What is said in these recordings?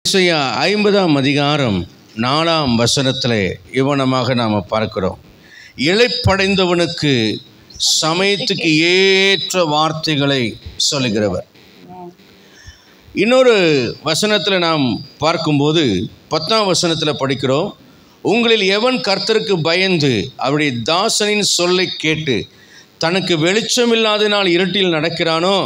ஏசாயா 50ஆம் அதிகாரம் 4ஆம் வசனத்திலே இவனமாக நாம் பார்க்கிறோம். இளைப்படைந்தவனுக்கு சமயத்துக்கு ஏற்ற வார்த்தைகளை சொல்லுகிறவர். இன்னொரு வசனத்தில் நாம் பார்க்கும்போது 10ஆம் வசனத்தில் படிக்கிறோம், உங்களில் எவன் கர்த்தருக்கு பயந்து அவருடைய தாசனின் சொல்லை கேட்டு தனக்கு வெளிச்சமில்லாதனால் இருட்டில் நடக்கிறானோ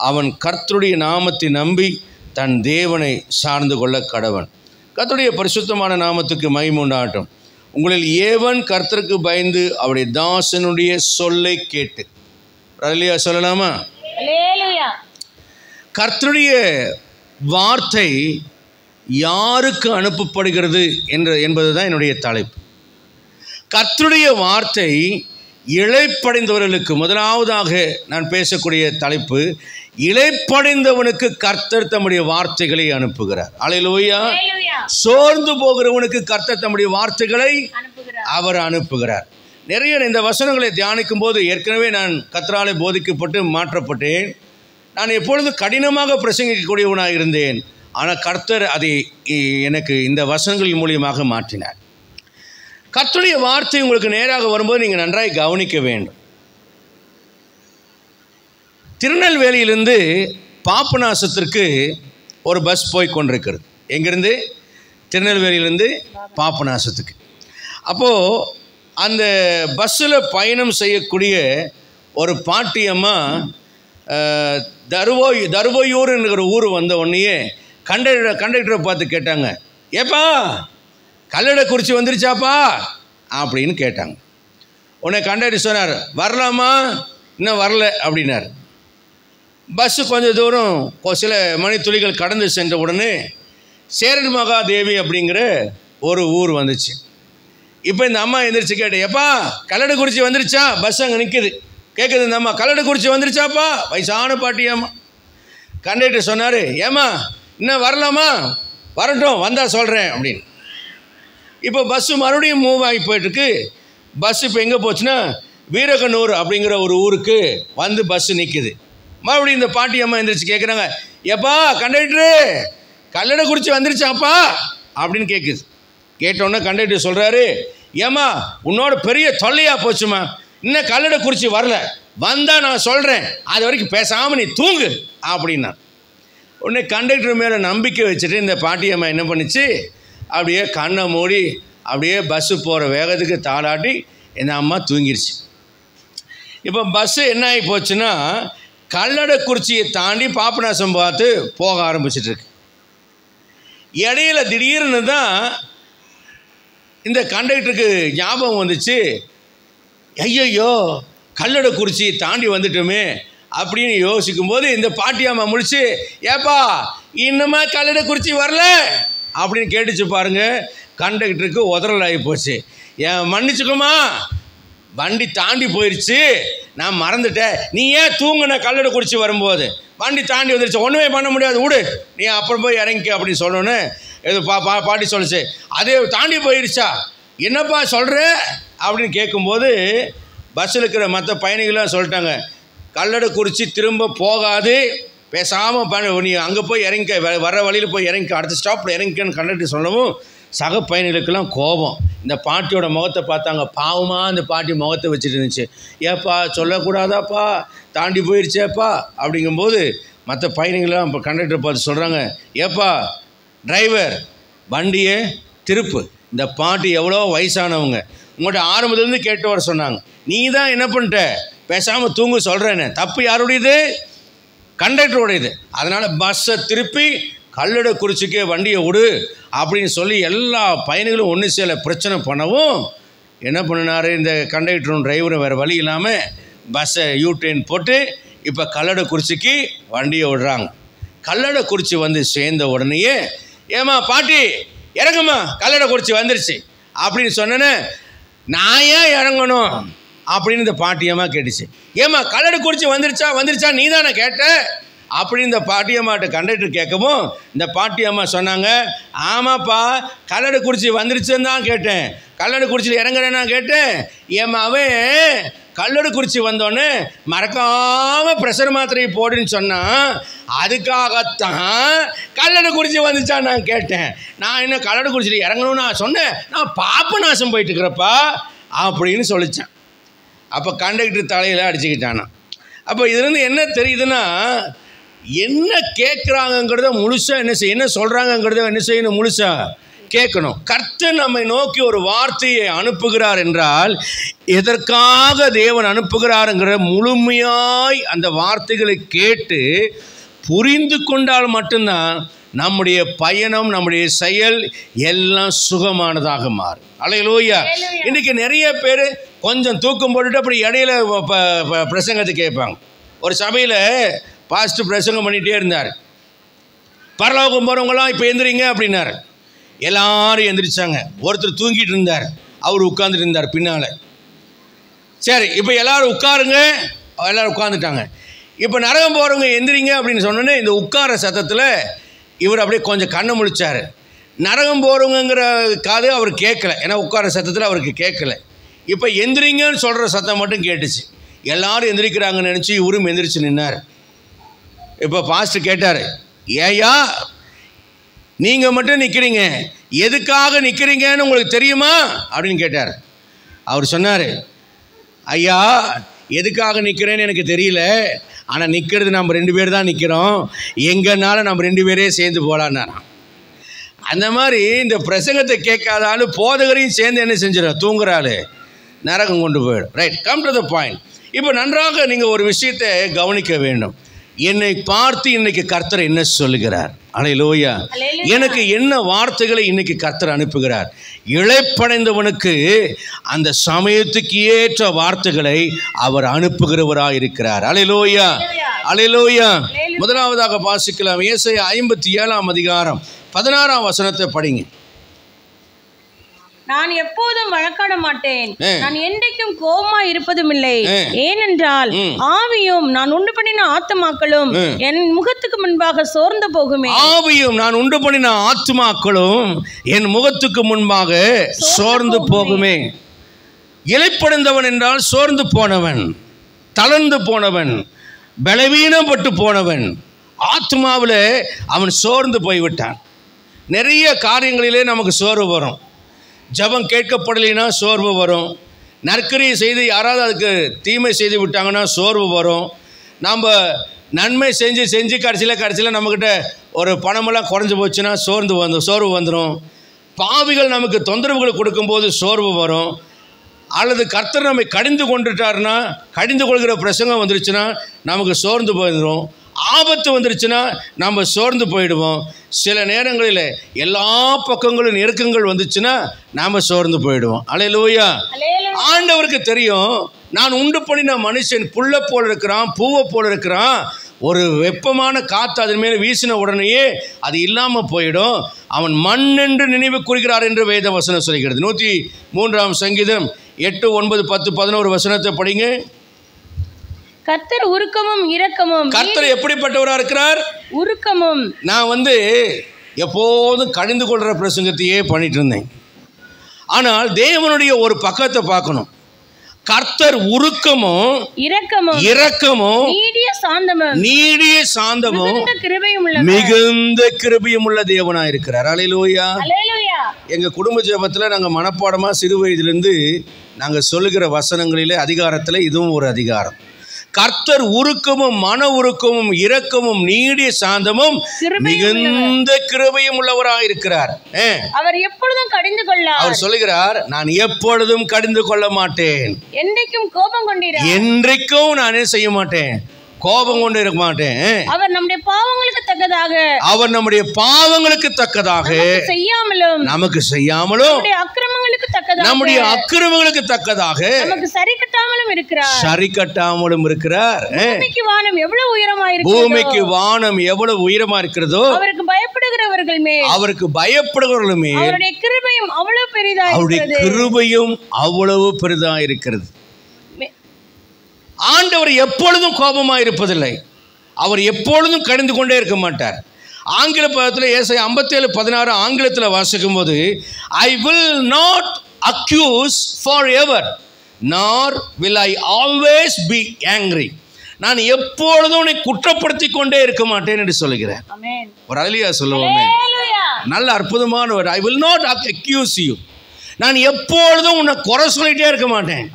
அவன் கர்த்தருடைய நாமத்தை நம்பி தன் தேவனை சார்ந்து கொள்ள கடவன். கர்த்தருடைய பரிசுத்தமான நாமத்துக்கு மகிமை உண்டாகட்டும். உங்களில் ஏவன் கர்த்தருக்கு பயந்து அவருடைய தாசனுடைய சொல்லை கேட்டு, அல்லேலூயா சொல்லலாமா? கர்த்தருடைய வார்த்தை யாருக்கு அனுப்பப்படுகிறது என்பதுதான் என்னுடைய தலைப்பு. கர்த்தருடைய வார்த்தை இளைப்படைந்தவர்களுக்கு. முதலாவதாக நான் பேசக்கூடிய தலைப்பு, இளைப்படைந்தவனுக்கு கர்த்தர் தம்முடைய வார்த்தைகளை அனுப்புகிறார். அல்லேலூயா. சோர்ந்து போகிறவனுக்கு கர்த்தர் தம்முடைய வார்த்தைகளை அவர் அனுப்புகிறார். நிறைய இந்த வசனங்களை தியானிக்கும் போது ஏற்கனவே நான் கர்த்தராலே போதிக்கப்பட்டு மாற்றப்பட்டேன். நான் எப்பொழுதும் கடினமாக பிரசங்கிக்கக்கூடியவனாக இருந்தேன். ஆனால் கர்த்தர் அதை எனக்கு இந்த வசனங்களின் மூலியமாக மாற்றினார். கர்த்தருடைய வார்த்தை உங்களுக்கு நேராக வரும்போது நீங்கள் நன்றாய் கவனிக்க வேண்டும். திருநெல்வேலியிலிருந்து பாபநாசத்திற்கு ஒரு பஸ் போய் கொண்டிருக்கிறது. எங்கேருந்து? திருநெல்வேலியிலேருந்து பாபநாசத்துக்கு. அப்போது அந்த பஸ்ஸில் பயணம் செய்யக்கூடிய ஒரு பாட்டியம்மா தருவையூருங்கிற ஊர் வந்த உடனேயே கண்டக்டரை பார்த்து கேட்டாங்க, ஏப்பா கல்லடைக்குறிச்சி வந்துருச்சாப்பா அப்படின்னு கேட்டாங்க. உடனே கண்டக்டர் சொன்னார், வரலாமா? இன்னும் வரல அப்படின்னார். பஸ்ஸு கொஞ்சம் தூரம் சில மணித்துளிகள் கடந்து சென்ற உடனே சேரன் மகாதேவி அப்படிங்கிற ஒரு ஊர் வந்துச்சு. இப்போ இந்த அம்மா எந்திரிச்சு கேட்டு, எப்பா கல்லடைக்குறிச்சி வந்துருச்சா? பஸ் அங்கே நிற்குது. கேட்குது இந்த அம்மா, கல்லடைக்குறிச்சி வந்துருச்சாப்பா? வயசான பாட்டியாம்மா. கண்டக்டர் சொன்னார், ஏம்மா இன்னும் வரலாமா? வரட்டும், வந்தால் சொல்கிறேன் அப்படின்னு. இப்போ பஸ்ஸு மறுபடியும் மூவ் ஆகி போயிட்டுருக்கு. பஸ் இப்போ எங்கே போச்சுன்னா வீரகனூர் அப்படிங்கிற ஒரு ஊருக்கு வந்து பஸ்ஸு நிற்குது. மறுபடியும் இந்த பாட்டி அம்மா எந்திரிச்சு கேட்குறாங்க, எப்பா கண்டக்டரு கல்லடைக்குறிச்சி வந்துருச்சாப்பா அப்படின்னு கேட்குது. கேட்டோன்னே கண்டக்டர் சொல்கிறாரு, ஏம்மா உன்னோட பெரிய தொல்லையாக போச்சுமா, இன்னும் கல்லடைக்குறிச்சி வரல, வந்தால் நான் சொல்கிறேன், அது வரைக்கும் பேசாமல் நீ தூங்கு அப்படின்னா. உடனே கண்டக்டர் மேலே நம்பிக்கை வச்சுட்டு இந்த பாட்டி அம்மா என்ன பண்ணிச்சு, அப்படியே கண்ணை மூடி அப்படியே பஸ்ஸு போகிற வேகத்துக்கு தாளாட்டி இந்த அம்மா தூங்கிருச்சு. இப்போ பஸ்ஸு என்ன ஆகி போச்சுன்னா கல்லடைக்குறிச்சியை தாண்டி பாபநாசம் பார்த்து போக ஆரம்பிச்சிட்ருக்கு. இடையில திடீர்னு தான் இந்த கண்டக்டருக்கு ஞாபகம் வந்துச்சு, ஐயையோ கல்லடைக்குறிச்சியை தாண்டி வந்துட்டோமே அப்படின்னு யோசிக்கும்போது இந்த பாட்டியம்மா முடிச்சு, ஏப்பா இன்னுமா கல்லடைக்குறிச்சி வரல அப்படின்னு கேட்டுச்சு பாருங்க. கண்டக்டருக்கு உதறல் ஆகி போச்சு. ஏன் மன்னிச்சுக்கோமா, வண்டி தாண்டி போயிடுச்சு, நான் மறந்துட்டேன், நீ ஏன் தூங்குன கல்லடைக்குறிச்சி வரும்போது, வண்டி தாண்டி வந்துடுச்சு, ஒன்றுமே பண்ண முடியாது, விடு, நீ அப்புறம் போய் இறங்கிக்க அப்படின்னு சொன்னோன்னே இது பாட்டி சொல்லிச்சு, அதே தாண்டி போயிடுச்சா, என்னப்பா சொல்கிற அப்படின்னு கேட்கும்போது பஸ்ஸில் இருக்கிற மற்ற பயணிகள்லாம் சொல்லிட்டாங்க, கல்லடைக்குறிச்சி திரும்ப போகாது, பேசாமல் நீ அங்கே போய் இறங்கிக்க, வர வழியில் போய் இறங்கிக்க, அடுத்த ஸ்டாப்பில் இறங்கிக்கன்னு கண்டக்டர் சொல்லவும் சக பயணிகளுக்கெல்லாம் கோபம். இந்த பாட்டியோட முகத்தை பார்த்தாங்க, பாவமாக அந்த பாட்டி முகத்தை வச்சுட்டு இருந்துச்சு. ஏப்பா சொல்லக்கூடாதாப்பா, தாண்டி போயிடுச்சேப்பா அப்படிங்கும்போது மற்ற பயணிகள்லாம் இப்போ கண்டக்டரை பார்த்து சொல்கிறாங்க, ஏப்பா டிரைவர் வண்டியை திருப்பு, இந்த பாட்டி எவ்வளோ வயசானவங்க, உங்கள்கிட்ட ஆரம்பத்துலேருந்து கேட்டு வர சொன்னாங்க, நீ தான் என்ன பண்ணிட்ட, பேசாமல் தூங்க சொல்கிறேன்னு, தப்பு யாருடையது? கண்டக்டருடையது. அதனால் பஸ்ஸை திருப்பி கல்லடைக்குறிச்சிக்கே வண்டியை விடு அப்படின்னு சொல்லி எல்லா பயணிகளும் ஒன்று சேர பிரச்சனை பண்ணவும் என்ன பண்ணினார் இந்த கண்டக்டரும் டிரைவரும் வேறு வழி இல்லாமல் பஸ்ஸை யூட்ரெயின் போட்டு இப்போ கல்லடைக்குறிச்சிக்கு வண்டியை விடுறாங்க. கல்லடைக்குறிச்சி வந்து சேர்ந்த உடனேயே, ஏம்மா பாட்டி இறங்குமா, கல்லடைக்குறிச்சி வந்துருச்சு அப்படின்னு சொன்னேன்னு, நான் ஏன் இறங்கணும் அப்படின்னு இந்த பாட்டியம்மா கேட்டுச்சு. ஏம்மா கல்லடைக்குறிச்சி வந்துருச்சா நீ தானே கேட்ட அப்படின்னு இந்த பாட்டியம்மாட்ட கண்டக்டர் கேட்கவும் இந்த பாட்டியம்மா சொன்னாங்க, ஆமாப்பா கல்லடைக்குறிச்சி வந்துருச்சுன்னு தான் கேட்டேன், கல்லடைக்குறிச்சியில் இறங்குறேன்னா கேட்டேன், ஏம்மா அவன் கல்லடைக்குறிச்சி வந்தோடனே மறக்காமல் ப்ரெஷர் மாத்திரையை போடுன்னு சொன்னால் அதுக்காகத்தான் கல்லடைக்குறிச்சி வந்துச்சா நான் கேட்டேன். நான் என்ன கல்லடைக்குறிச்சியில் இறங்கணும்னு நான் சொன்னேன், நான் பாப்பநாசம் போயிட்டு இருக்கிறப்பா அப்படின்னு சொல்லித்தேன். அப்போ கண்டக்டர் தலையில் அடிச்சுக்கிட்டானா. அப்போ இதுலேருந்து என்ன தெரியுதுன்னா, என்ன கேட்குறாங்கங்கிறத முழுசாக என்ன சொல்கிறாங்கங்கிறத என்ன செய்யணும், முழுசாக கேட்கணும். கர்த்தர் நம்மை நோக்கி ஒரு வார்த்தையை அனுப்புகிறார் என்றால் எதற்காக தேவன் அனுப்புகிறாருங்கிற முழுமையாய் அந்த வார்த்தைகளை கேட்டு புரிந்து கொண்டால் மட்டும்தான் நம்முடைய பயணம், நம்முடைய செயல் எல்லாம் சுகமானதாக மாறும். அல்லேலூயா. இன்றைக்கி நிறைய பேர் கொஞ்சம் தூக்கம் போட்டுட்டு அப்படி இடையில பிரசங்கத்தை கேட்பாங்க. ஒரு சபையில் பாஸ்டர் பிரசங்கம் பண்ணிகிட்டே இருந்தார். பரலோகம் போகிறவங்களாம் இப்போ எந்திரிங்க அப்படின்னார். எல்லாரும் எந்திரிச்சாங்க. ஒருத்தர் தூங்கிட்டு இருந்தார், அவர் உட்கார்ந்துட்டு இருந்தார் பின்னால். சரி, இப்போ எல்லாரும் உட்காருங்க, எல்லோரும் உட்காந்துட்டாங்க. இப்போ நரகம் போகிறவங்க எந்திரிங்க அப்படின்னு சொன்னோன்னே இந்த உட்கார சத்தத்தில் இவர் அப்படியே கொஞ்சம் கண்ணை முழிச்சார். நரகம் போகிறவங்கிற காது அவர் கேட்கல, ஏன்னா உட்கார சத்தத்தில் அவருக்கு கேட்கல. இப்போ எந்திரிங்கன்னு சொல்கிற சத்தம் மட்டும் கேட்டுச்சு. எல்லாரும் எந்திரிக்கிறாங்கன்னு நினச்சி இவரும் எந்திரிச்சு நின்னார். இப்போ பாஸ்டர் கேட்டார், ஏயா நீங்கள் மட்டும் நிற்கிறீங்க, எதுக்காக நிற்கிறீங்கன்னு உங்களுக்கு தெரியுமா அப்படின்னு கேட்டார். அவர் சொன்னார், ஐயா எதுக்காக நிற்கிறேன்னு எனக்கு தெரியல, ஆனால் நிற்கிறது நம்ம 2 பேர் தான் நிற்கிறோம், எங்கனாலும் நம்ம 2 பேரே சேர்ந்து போகலான்னா. அந்த மாதிரி இந்த பிரசங்கத்தை கேட்காதாலும் போதகரையும் சேர்ந்து என்ன செஞ்சிடும், தூங்குறாள், நரகம் கொண்டு போயிடும். Right, come to the point. இப்போ நன்றாக நீங்கள் ஒரு விஷயத்தை கவனிக்க வேண்டும். என்னை பார்த்து இன்னைக்கு கர்த்தர் என்ன சொல்லுகிறார்? அல்லேலூயா. எனக்கு என்ன வார்த்தைகளை இன்னைக்கு கர்த்தர் அனுப்புகிறார்? இளைப்படைந்தவனுக்கு அந்த சமயத்துக்கு ஏற்ற வார்த்தைகளை அவர் அனுப்புகிறவராக இருக்கிறார். அல்லேலூயா, அல்லேலூயா. முதலாவதாக வாசிக்கலாம், ஏசாயா 57ஆம் அதிகாரம் 16ஆம் வசனத்தை படிங்க. நான் எப்போதும் வழக்காட மாட்டேன், நான் என்றைக்கும் கோபமா இருப்பதும் இல்லை. ஏனென்றால் ஆவியும் நான் உண்டு பண்ணின ஆத்துமாக்களும் என் முகத்துக்கு முன்பாக சோர்ந்து போகுமே. ஆவியும் நான் உண்டு பண்ணின ஆத்துமாக்களும் என் முகத்துக்கு முன்பாக சோர்ந்து போகுமே. இளைப்படைந்தவன் என்றால் சோர்ந்து போனவன், தளர்ந்து போனவன், பலவீனப்பட்டு போனவன். ஆத்மாவில் அவன் சோர்ந்து போய்விட்டான். நிறைய காரியங்களிலே நமக்கு சோர்வு வரும். ஜபம் கேட்கப்படலைன்னா சோர்வு வரும். நற்கரியை செய்து யாராவது அதுக்கு தீமை செய்து விட்டாங்கன்னா சோர்வு வரும். நாம் நன்மை செஞ்சு கடைசியில் நம்மக்கிட்ட ஒரு பணமெல்லாம் குறைஞ்சி போச்சுன்னா சோர்வு வந்துடும். பாவிகள் நமக்கு தொந்தரவுகளை கொடுக்கும்போது சோர்வு வரும். அல்லது கர்த்தர் நம்மை கடிந்து கொண்டுட்டார்னா, கடிந்து கொள்கிற பிரசங்கம் வந்துருச்சுன்னா நமக்கு சோர்ந்து போயிடும். ஆபத்து வந்துருச்சுன்னா நம்ம சோர்ந்து போயிடுவோம். சில நேரங்களில் எல்லா பக்கங்களும் நெருக்கங்கள் வந்துச்சுன்னா நாம் சோர்ந்து போயிடுவோம். அல்லேலூயா. ஆண்டவருக்கு தெரியும், நான் உண்டு பண்ணின மனுஷன் புல்லை போல் இருக்கிறான், பூவை போல் இருக்கிறான். ஒரு வெப்பமான காற்று அதன் மேலே வீசின உடனேயே அது இல்லாமல் போயிடும். அவன் மண் என்று நினைவு கூறுகிறார் என்று வேத வசனம் சொல்கிறது. 103ஆம் சங்கீதம் 8, 9, 10, 11 வசனத்தை படிங்க. கர்த்தர் உருக்கமும் இரக்கமும். கர்த்தர் எப்படிப்பட்டவராக இருக்கிறார்? உருக்கமும். நான் எப்போதும் கடிந்து கொள்கிற பிரசங்கத்தையே பண்ணிட்டு இருந்தேன். ஆனால் தேவனுடைய ஒரு பக்கத்தை பார்க்கணும். கர்த்தர் உருக்கமும் இரக்கமும் நீடிய சாந்தமும் மிகுந்த கிருபையும் உள்ள தேவனாக இருக்கிறார். அல்லேலூயா. எங்க குடும்ப ஜெபத்தில் நாங்கள் மனப்பாடமாக சிறு வயதிலிருந்து நாங்கள் சொல்லுகிற வசனங்களிலே அதிகாரத்தில் இதுவும் ஒரு அதிகாரம். கர்த்தர் உருக்கமும் மன உருக்கமும் இரக்கமும் நீடிய சாந்தமும் மிகுந்த கிருபையும் உள்ளவராக இருக்கிறார். அவர் எப்பொழுதும் கடிந்து கொள்ளார். அவர் சொல்லுகிறார், நான் எப்பொழுதும் கடிந்து கொள்ள மாட்டேன், என்றைக்கும் கோபம் கொண்டிருக்கிறார், என்றைக்கும் நான் செய்ய மாட்டேன், கோபம் கொண்டு இருக்க மாட்டேன். அவர் நம்முடைய பாவங்களுக்கு தக்கதாக நமக்கு செய்யாமலும் நம்முடைய அக்கிரமங்களுக்கு தக்கதாக நமக்கு சரி கட்டாமலும் இருக்கிறார். பூமிக்கு வானம் எவ்வளவு உயரமா இருக்கிறதோ அவருக்கு பயப்படுகிறவர்கள் மேல் அவருடைய கிருபையும் அவ்வளவு பெரிதா இருக்கிறது. ஆண்டவர் எப்பொழுதும் கோபமாக இருப்பதில்லை. அவர் எப்பொழுதும் கடிந்து கொண்டே இருக்க மாட்டார். ஆங்கில பதத்தில் ஏசாயா 57:16 ஆங்கிலத்தில் வாசிக்கும் போது, I will not accuse for ever, nor will I always be angry. நான் எப்பொழுதும் உன்னை குற்றப்படுத்தி கொண்டே இருக்க மாட்டேன் என்று சொல்லுகிறேன். ஒரு அல்லேலூயா சொல்லுவோமே. நல்ல அற்புதமான ஒரு I will not accuse you. நான் எப்பொழுதும் உன்னை குறை சொல்லிட்டே இருக்க மாட்டேன்,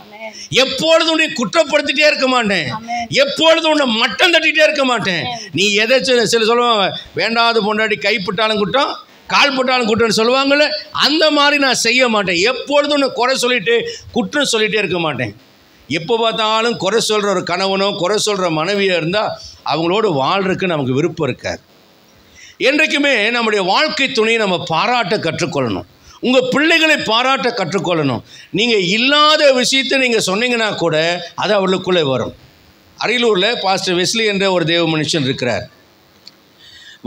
எப்பொழுதும் உன்னை குற்றப்படுத்திட்டே இருக்க மாட்டேன், எப்பொழுதும் உன்னை மட்டம் தட்டிட்டே இருக்க மாட்டேன். நீ எதை சில சொல்லுவாங்க, வேண்டாத பொண்டாட்டி கைப்பட்டாலும் குற்றம் கால் போட்டாலும் குற்றம்னு சொல்லுவாங்கள்ல, அந்த மாதிரி நான் செய்ய மாட்டேன். எப்பொழுதும் உன்னை குறை சொல்லிட்டு குற்றம் சொல்லிகிட்டே இருக்க மாட்டேன். எப்போ பார்த்தாலும் குறை சொல்கிற ஒரு கணவனோ குறை சொல்கிற மனைவியாக இருந்தால் அவங்களோட வாழ்றதுக்கு நமக்கு விருப்பம் இருக்காது. என்றைக்குமே நம்முடைய வாழ்க்கை துணையை நம்ம பாராட்ட கற்றுக்கொள்ளணும். உங்கள் பிள்ளைகளை பாராட்ட கற்றுக்கொள்ளணும். நீங்கள் இல்லாத விஷயத்தை நீங்கள் சொன்னீங்கன்னா கூட அது அவர்களுக்குள்ளே வரும். அரியலூரில் பாஸ்டர் வெஸ்லி என்ற ஒரு தேவ மனுஷன் இருக்கிறார்.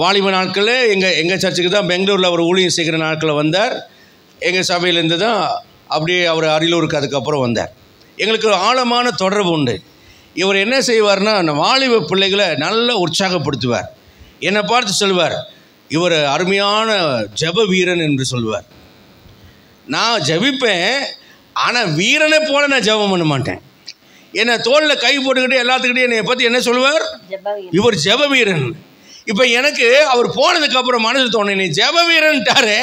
வாலிப நாட்களில் எங்கள் சர்ச்சுக்கு தான் பெங்களூரில் அவர் ஊழியம் செய்கிற நாட்களில் வந்தார். எங்கள் சபையிலேருந்து தான் அப்படியே அவர் அரியலூருக்கு அதுக்கப்புறம் வந்தார். எங்களுக்கு ஒரு ஆழமான தொடர்பு உண்டு. இவர் என்ன செய்வார்னா, அந்த வாலிப பிள்ளைகளை நல்லா உற்சாகப்படுத்துவார். என்னை பார்த்து சொல்வார், இவர் அருமையான ஜெப வீரன் என்று சொல்வார். நான் ஜெபிப்பேன், ஆனால் வீரனை போல நான் ஜெபம் பண்ண மாட்டேன். என்னை தோளில் கை போட்டுக்கிட்டு எல்லாத்துக்கிட்டே என்னை பற்றி என்ன சொல்லுவார், இவர் ஜெப வீரன். இப்போ எனக்கு அவர் போனதுக்கப்புறம் மனசு தோணும், நீ ஜெப வீரன்ட்டாரே,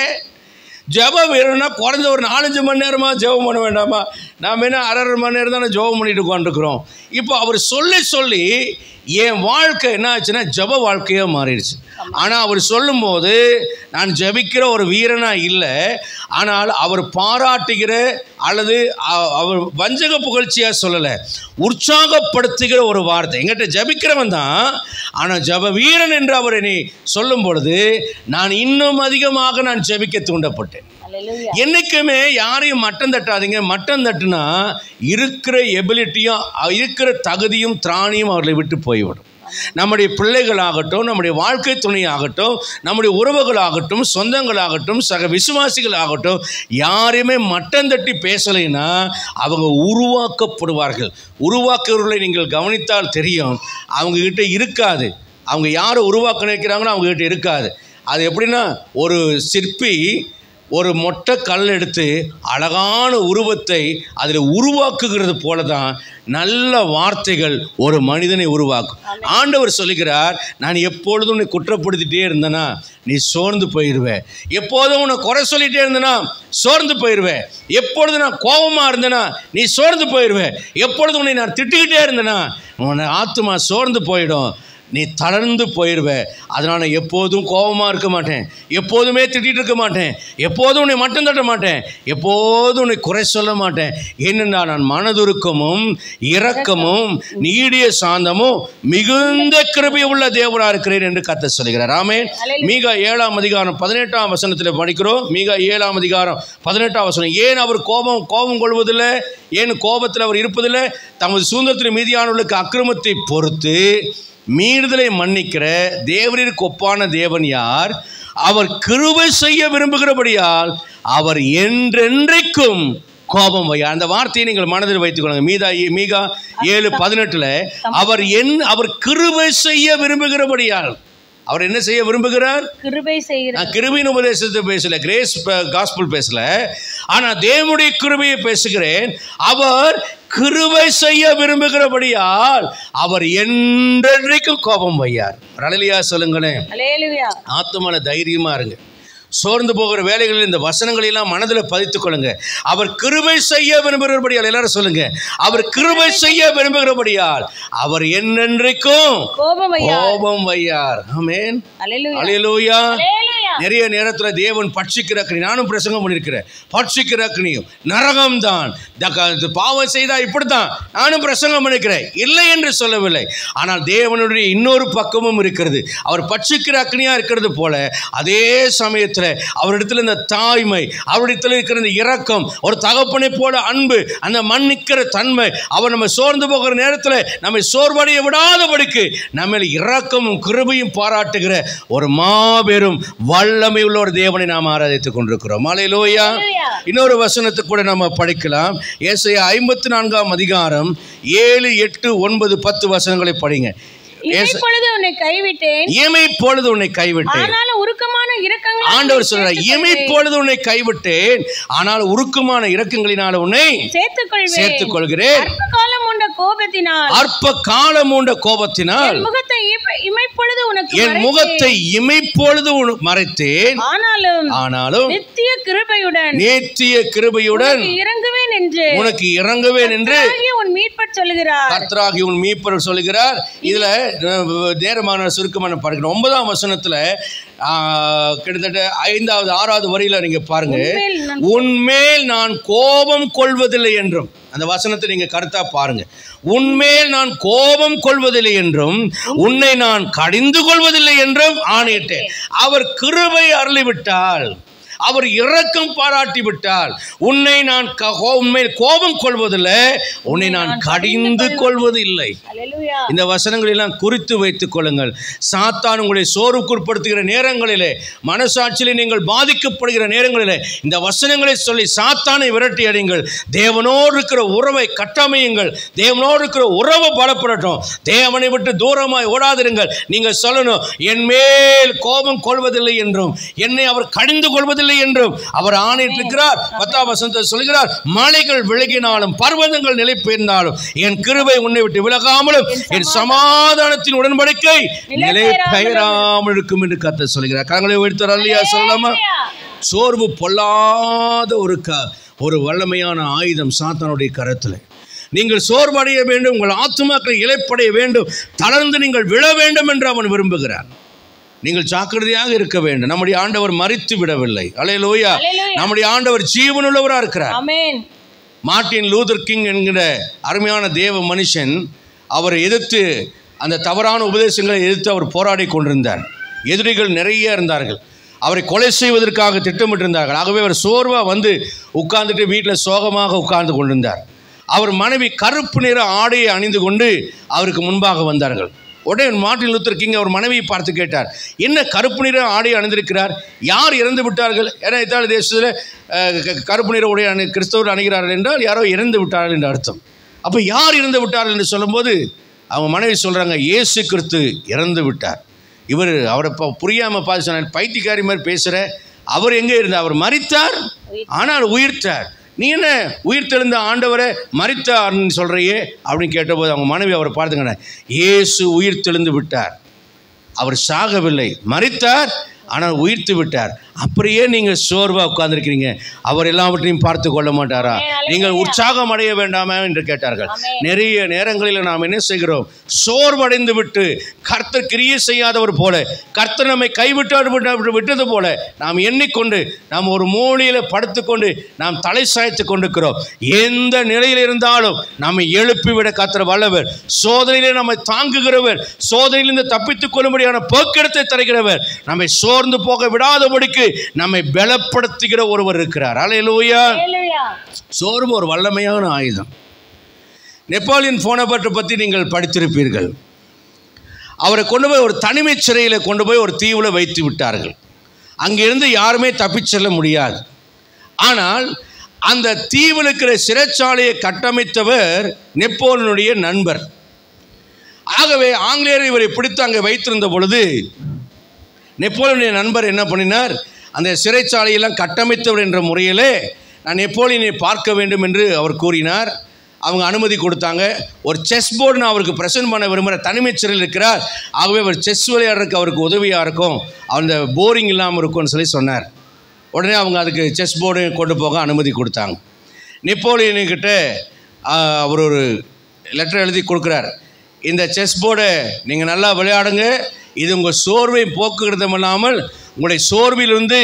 ஜெப வீரன்னா குறைஞ்ச ஒரு 4-5 மணி நேரமாக ஜெபம் பண்ண வேண்டாமா? நாம் என்ன 1/2 மணி நேரம் தானே ஜெபம் பண்ணிட்டு உட்காந்துருக்குறோம். இப்போ அவர் சொல்லி என் வாழ்க்கை என்ன ஆச்சுன்னா ஜெப வாழ்க்கையாக மாறிடுச்சு. ஆனால் அவர் சொல்லும்போது நான் ஜெபிக்கிற ஒரு வீரனாக இல்லை, ஆனால் அவர் பாராட்டுகிற அல்லது அவர் வஞ்சக புகழ்ச்சியாக சொல்லலை, உற்சாகப்படுத்துகிற ஒரு வார்த்தை. எங்கிட்ட ஜெபிக்கிறவன் தான், ஆனால் ஜெப வீரன் என்று அவர் என்னை சொல்லும் பொழுது நான் இன்னும் அதிகமாக நான் ஜெபிக்க தூண்டப்பட்டேன். என்னைக்குமே யாரையும் மட்டம் தட்டாதீங்க. மட்டம் தட்டுனா இருக்கிற எபிலிட்டியும் இருக்கிற தகுதியும் திராணியும் அவர்களை விட்டு போய்விடும். நம்முடைய பிள்ளைகளாகட்டும், நம்முடைய வாழ்க்கை துணையாகட்டும், நம்முடைய உறவுகளாகட்டும், சொந்தங்களாகட்டும், சக விசுவாசிகளாகட்டும், யாரையுமே மட்டம் தட்டி பேசலைன்னா அவங்க உருவாக்கப்படுவார்கள். உருவாக்குறவர்களை நீங்கள் கவனித்தால் தெரியும், அவங்கக்கிட்ட இருக்காது. அவங்க யாரை உருவாக்க நினைக்கிறாங்களோ அவங்கக்கிட்ட இருக்காது. அது எப்படின்னா, ஒரு சிற்பி ஒரு மொட்டை கல் எடுத்து அழகான உருவத்தை அதில் உருவாக்குகிறது போல தான் நல்ல வார்த்தைகள் ஒரு மனிதனை உருவாக்கும். ஆண்டவர் சொல்லுகிறார், நான் எப்பொழுதும் உன்னை குற்றப்படுத்திட்டே இருந்தேனா நீ சோர்ந்து போயிடுவேன், எப்போதும் உன்னை குறை சொல்லிகிட்டே இருந்தேனா சோர்ந்து போயிடுவேன், எப்பொழுது நான் கோபமாக இருந்தேனா நீ சோர்ந்து போயிடுவேன், எப்பொழுது உன்னை நான் திட்டுக்கிட்டே இருந்தேனா உன்னை ஆத்துமா சோர்ந்து போயிடும், நீ தளர்ந்து போயிடுவே. அதனால் நான் எப்போதும் கோபமாக இருக்க மாட்டேன், எப்போதுமே திட்டிகிட்டு இருக்க மாட்டேன், எப்போதும் உன்னை மட்டும் தட்ட மாட்டேன், எப்போதும் உன்னை குறை சொல்ல மாட்டேன். ஏனென்றால் நான் மனதுருக்கமும் இரக்கமும் நீடிய சாந்தமும் மிகுந்த கிருபை உள்ள தேவனாக இருக்கிறேன் என்று கர்த்தர் சொல்கிறார். ஆமென். மீகா 7ஆம் அதிகாரம் 18ஆம் வசனத்தில் படிக்கிறோம். மீகா 7ஆம் அதிகாரம் 18ஆம் வசனம். ஏன் அவர் கோபம் கொள்வதில்லை, ஏன் கோபத்தில் அவர் இருப்பதில்லை? தமது சுதந்திரத்தில் மீதியானவர்களுக்கு அக்கிரமத்தை பொறுத்து மீறுதலை மன்னிக்கிற தேவனிற்கு ஒப்பான தேவன் யார்? அவர் கிருபை செய்ய விரும்புகிறபடியால் அவர் என்றென்றைக்கும் கோபம் வையார். அந்த வார்த்தையை நீங்கள் மனதில் வைத்துக் கொள்ளுங்க. மீகா 7:18 அவர் கிருபை செய்ய விரும்புகிறபடியால். அவர் என்ன செய்ய விரும்புகிறார்? கிருபையின் உபதேசத்தை பேசல, கிரேஸ் காஸ்பல் பேசல, ஆனா தேவனுடைய கிருபையை பேசுகிறேன். அவர் கிருபை செய்ய விரும்புகிறபடியால் அவர் என்றென்றைக்கும் கோபம் வையார். அல்லேலூயா சொல்லுங்களேன். ஆத்துமான தைரியமா இருங்க. சோர்ந்து போகிற வேலைகளில் இந்த வசனங்களெல்லாம் மனதில் பதித்துக் கொள்ளுங்க. அவர் கிருபை செய்ய விரும்புகிறபடியால். எல்லாரும் சொல்லுங்க, அவர் கிருபை செய்ய விரும்புகிறபடியால் அவர் என்னென்றைக்கும் கோபம் வையார். ஆமென். அல்லேலூயா. நிறைய நேரத்தில் தேவன் பட்சிக்கிற அக்னி, நானும் பிரசங்கம் பண்ணியிருக்கிறேன், பட்சிக்கிற அக்னியும் நரகம் தான், பாவம் செய்தால் இப்படித்தான் நானும் பிரசங்கம் பண்ணிக்கிறேன், இல்லை என்று சொல்லவில்லை. ஆனால் தேவனுடைய இன்னொரு பக்கமும் இருக்கிறது. அவர் பட்சிக்கிற அக்னியா இருக்கிறது போல அதே சமயத்தில் அவரிடத்தில் இந்த தாய்மை, அவரிடத்தில் இருக்கிற இந்த இரக்கம், ஒரு தகப்பனை போல அன்பு, அந்த மன்னிக்கிற தன்மை, அவர் நம்ம சோர்ந்து போகிற நேரத்தில் நம்மை சோர்வடைய விடாதபடிக்கு நம்ம இரக்கமும் கிருபையும் பாராட்டுகிற ஒரு மாபெரும் வல்லமை உள்ள ஒரு தேவனை நாம் ஆராதித்துக் கொண்டிருக்கிறோம். அல்லேலூயா. இன்னொரு வசனத்தை கூட நம்ம படிக்கலாம். ஏசாயா 54ஆம் அதிகாரம் 7, 8, 9, 10 வசனங்களை படிங்க. இமைப்பொழுது உன்னை கைவிட்டேன், இமைப்பொழுது உன்னை கைவிட்டேன். ஆனாலும் உருக்கமான இரக்கங்கள் ஆண்டவர் சொல்றார், இமைப்பொழுது உன்னை கைவிட்டேன், ஆனால் உருக்கமான இரக்கங்களினால் உன்னை சேர்த்துக் கொள்கிறேன். அற்ப காலம் உண்ட கோபத்தினால் என் முகத்தை இமைப்பொழுது மறைத்தேன், ஆனாலும் நித்திய கிருபையுடன் உனக்கு இறங்குவேன் என்று கர்த்தராகிய உன் மீட்பர் சொல்லுகிறார். இதுல நேரமான சுருக்கமான பார்க்கிறோம். 9ஆம் வசனத்துல கிட்டத்தட்ட 5வது 6வது வரியில நீங்க பாருங்க, உன்மேல் நான் கோபம் கொள்வதில்லை என்றும், அந்த வசனத்தை நீங்க கருத்தா பாருங்க. உன்மேல் நான் கோபம் கொள்வதில்லை என்றும் உன்னை நான் கடிந்து கொள்வதில்லை என்றும் ஆணையிட்டேன். அவர் கிருபை அருளிவிட்டால், அவர் இரக்கம் பாராட்டி விட்டால், உன்னை நான் உண்மையில் கோபம் கொள்வதில்லை, உன்னை நான் கடிந்து கொள்வதில்லை. இந்த வசனங்களை எல்லாம் குறித்து வைத்துக் கொள்ளுங்கள். சாத்தான் உங்களை சோர்வுக்குட்படுத்துகிற நேரங்களிலே, மனசாட்சியிலே நீங்கள் பாதிக்கப்படுகிற நேரங்களிலே இந்த வசனங்களை சொல்லி சாத்தானை விரட்டி அடிங்கள். தேவனோடு இருக்கிற உறவை கட்டமையுங்கள். தேவனோடு இருக்கிற உறவை பலப்படட்டும். தேவனை விட்டு தூரமாய் ஓடாதிருங்கள். நீங்கள் சொல்லணும், என் மேல் கோபம் கொள்வதில்லை என்றும் என்னை அவர் கடிந்து கொள்வதில்லை என்றும் அவர் ஆணையிட்டிருக்கிறார். 10ஆம் வசனத்தை சொல்கிறார், மலைகள் விலகினாலும் பர்வதங்கள் நிலை பெயர்ந்தாலும் என் கிருபை உன்னை விட்டு விலகாமலும் என் சமாதானத்தின் உடன்படிக்கை நிலை பெயராமல் இருக்கும் என்று கர்த்தர் சொல்கிறார். கரங்களை உயர்த்துறார் இல்லையா? சொல்லலாமா? சோர்வு பொல்லாத ஒரு வல்லமையான ஆயுதம் சாத்தானுடைய கரத்தில். நீங்கள் சோர்வடைய வேண்டும், உங்கள் ஆத்துமாக்களை இளைப்படைய வேண்டும், தளர்ந்து நீங்கள் விழ வேண்டும் என்று அவன் விரும்புகிறான். நீங்கள் ஜாக்கிரதையாக இருக்க வேண்டும். நம்முடைய ஆண்டவர் மரித்து விடவில்லை. அல்லேலூயா. நம்முடைய ஆண்டவர் ஜீவனுள்ளவராக இருக்கிறார். மார்ட்டின் லூதர் கிங் என்கிற அருமையான தேவ மனுஷன், அவரை எதிர்த்து, அந்த தவறான உபதேசங்களை எதிர்த்து அவர் போராடி கொண்டிருந்தார். எதிரிகள் நிறைய இருந்தார்கள். அவரை கொலை செய்வதற்காக திட்டமிட்டிருந்தார்கள். ஆகவே அவர் சோர்வாக வந்து உட்கார்ந்துட்டு வீட்டில் சோகமாக உட்கார்ந்து கொண்டிருந்தார். அவர் மனைவி கருப்பு நிற ஆடையை அணிந்து கொண்டு அவருக்கு முன்பாக வந்தார்கள். உடனே மார்ட்டின் லூத்தர் கிங் அவர் மனைவியை பார்த்து கேட்டார், என்ன கருப்பு நிற ஆடை அணிந்திருக்கிறார்? யார் இறந்து விட்டார்கள்? ஏன்னா இத்தாலி தேசத்தில் கருப்பு நிற உடைய கிறிஸ்தவர் அணிகிறார்கள் என்றால் யாரோ இறந்து விட்டார்கள் என்று அர்த்தம். அப்போ யார் இறந்து விட்டார்கள் என்று சொல்லும்போது அவங்க மனைவி சொல்கிறாங்க, இயேசு கிறிஸ்து இறந்து விட்டார். இவர் அவரை புரியாமல் பார்த்து சொன்னார், பைத்தியக்காரி மாதிரி பேசுகிற, அவர் எங்கே இருந்தார்? அவர் மரித்தார், ஆனால் உயிர்த்தார். நீ என்ன உயிர்த்தெழுந்த ஆண்டவரை மரித்தார்னு சொல்கிறையே அப்படின்னு கேட்டபோது அவங்க மனைவி அவரை பார்த்துக்கண்ண, இயேசு உயிர்த்தெழுந்து விட்டார், அவர் சாகவில்லை, மரித்தார், ஆனால் உயிர்த்து விட்டார். அப்படியே நீங்கள் சோர்வாக உட்கார்ந்துருக்கிறீங்க, அவர் எல்லாவற்றையும் பார்த்து கொள்ள மாட்டாரா? நீங்கள் உற்சாகம் அடைய வேண்டாமா என்று கேட்டார்கள். நிறைய நேரங்களில் நாம் என்ன செய்கிறோம்? சோர்வடைந்து விட்டு கர்த்தர் கிரியை செய்யாதவர் போல, கர்த்தர் நம்மை விட்டது போல நாம் எண்ணிக்கொண்டு நாம் ஒரு மூலையில் படுத்துக்கொண்டு நாம் தலை சாய்த்து கொண்டிருக்கிறோம். எந்த நிலையில் இருந்தாலும் நம்மை எழுப்பிவிட கர்த்தர் வல்லவர். சோதனையிலே நம்மை தாங்குகிறவர், சோதனையிலிருந்து தப்பித்துக் கொள்ளும்படியான போக்கெடுத்தை தருகிறவர், நம்மை சோர்ந்து போக விடாதபடிக்கு நம்மை பலப்படுத்துகிற ஒருவர் இருக்கிறார். அல்லேலூயா. சோர்வு ஒரு வல்லமையான ஆயுதம். நெப்போலியன் போனபர்ட்டை பற்றி நீங்கள் படித்திருப்பீர்கள். அவரை கொண்டு போய் ஒரு தனிமை சிறையில் கொண்டு போய் ஒரு தீவில் வைத்து விட்டார்கள். அங்கிருந்து யாருமே தப்பிச் செல்ல முடியாது. ஆனால் அந்த தீவில் இருக்கிற சிறைச்சாலையை கட்டமைத்தவர் நெப்போலியனுடைய நண்பர். ஆகவே ஆங்கிலேயர் இவரை பிடித்து அங்கே வைத்திருந்த பொழுது நெப்போலியனுடைய நண்பர் என்ன பண்ணினார்? அந்த சிறைச்சாலையெல்லாம் கட்டமைத்தவர் என்ற முறையிலே நான் நெப்போலியனை பார்க்க வேண்டும் என்று அவர் கூறினார். அவங்க அனுமதி கொடுத்தாங்க. ஒரு செஸ் போர்டு நான் அவருக்கு ப்ரெசென்ட் பண்ண விரும்புகிற, தனிமை சிறையில் இருக்கிறார், ஆகவே அவர் செஸ் விளையாடுறதுக்கு அவருக்கு உதவியாக இருக்கும், அந்த போரிங் இல்லாமல் இருக்கும்னு சொன்னார். உடனே அவங்க அதுக்கு செஸ் போர்டு கொண்டு போக அனுமதி கொடுத்தாங்க. நெப்போலியன்கிட்ட அவர் ஒரு லெட்டர் எழுதி கொடுக்குறார், இந்த செஸ் போர்டை நீங்கள் நல்லா விளையாடுங்க, இது உங்கள் சோர்வை போக்குகிறதும் இல்லாமல் உங்களுடைய சோர்விலிருந்து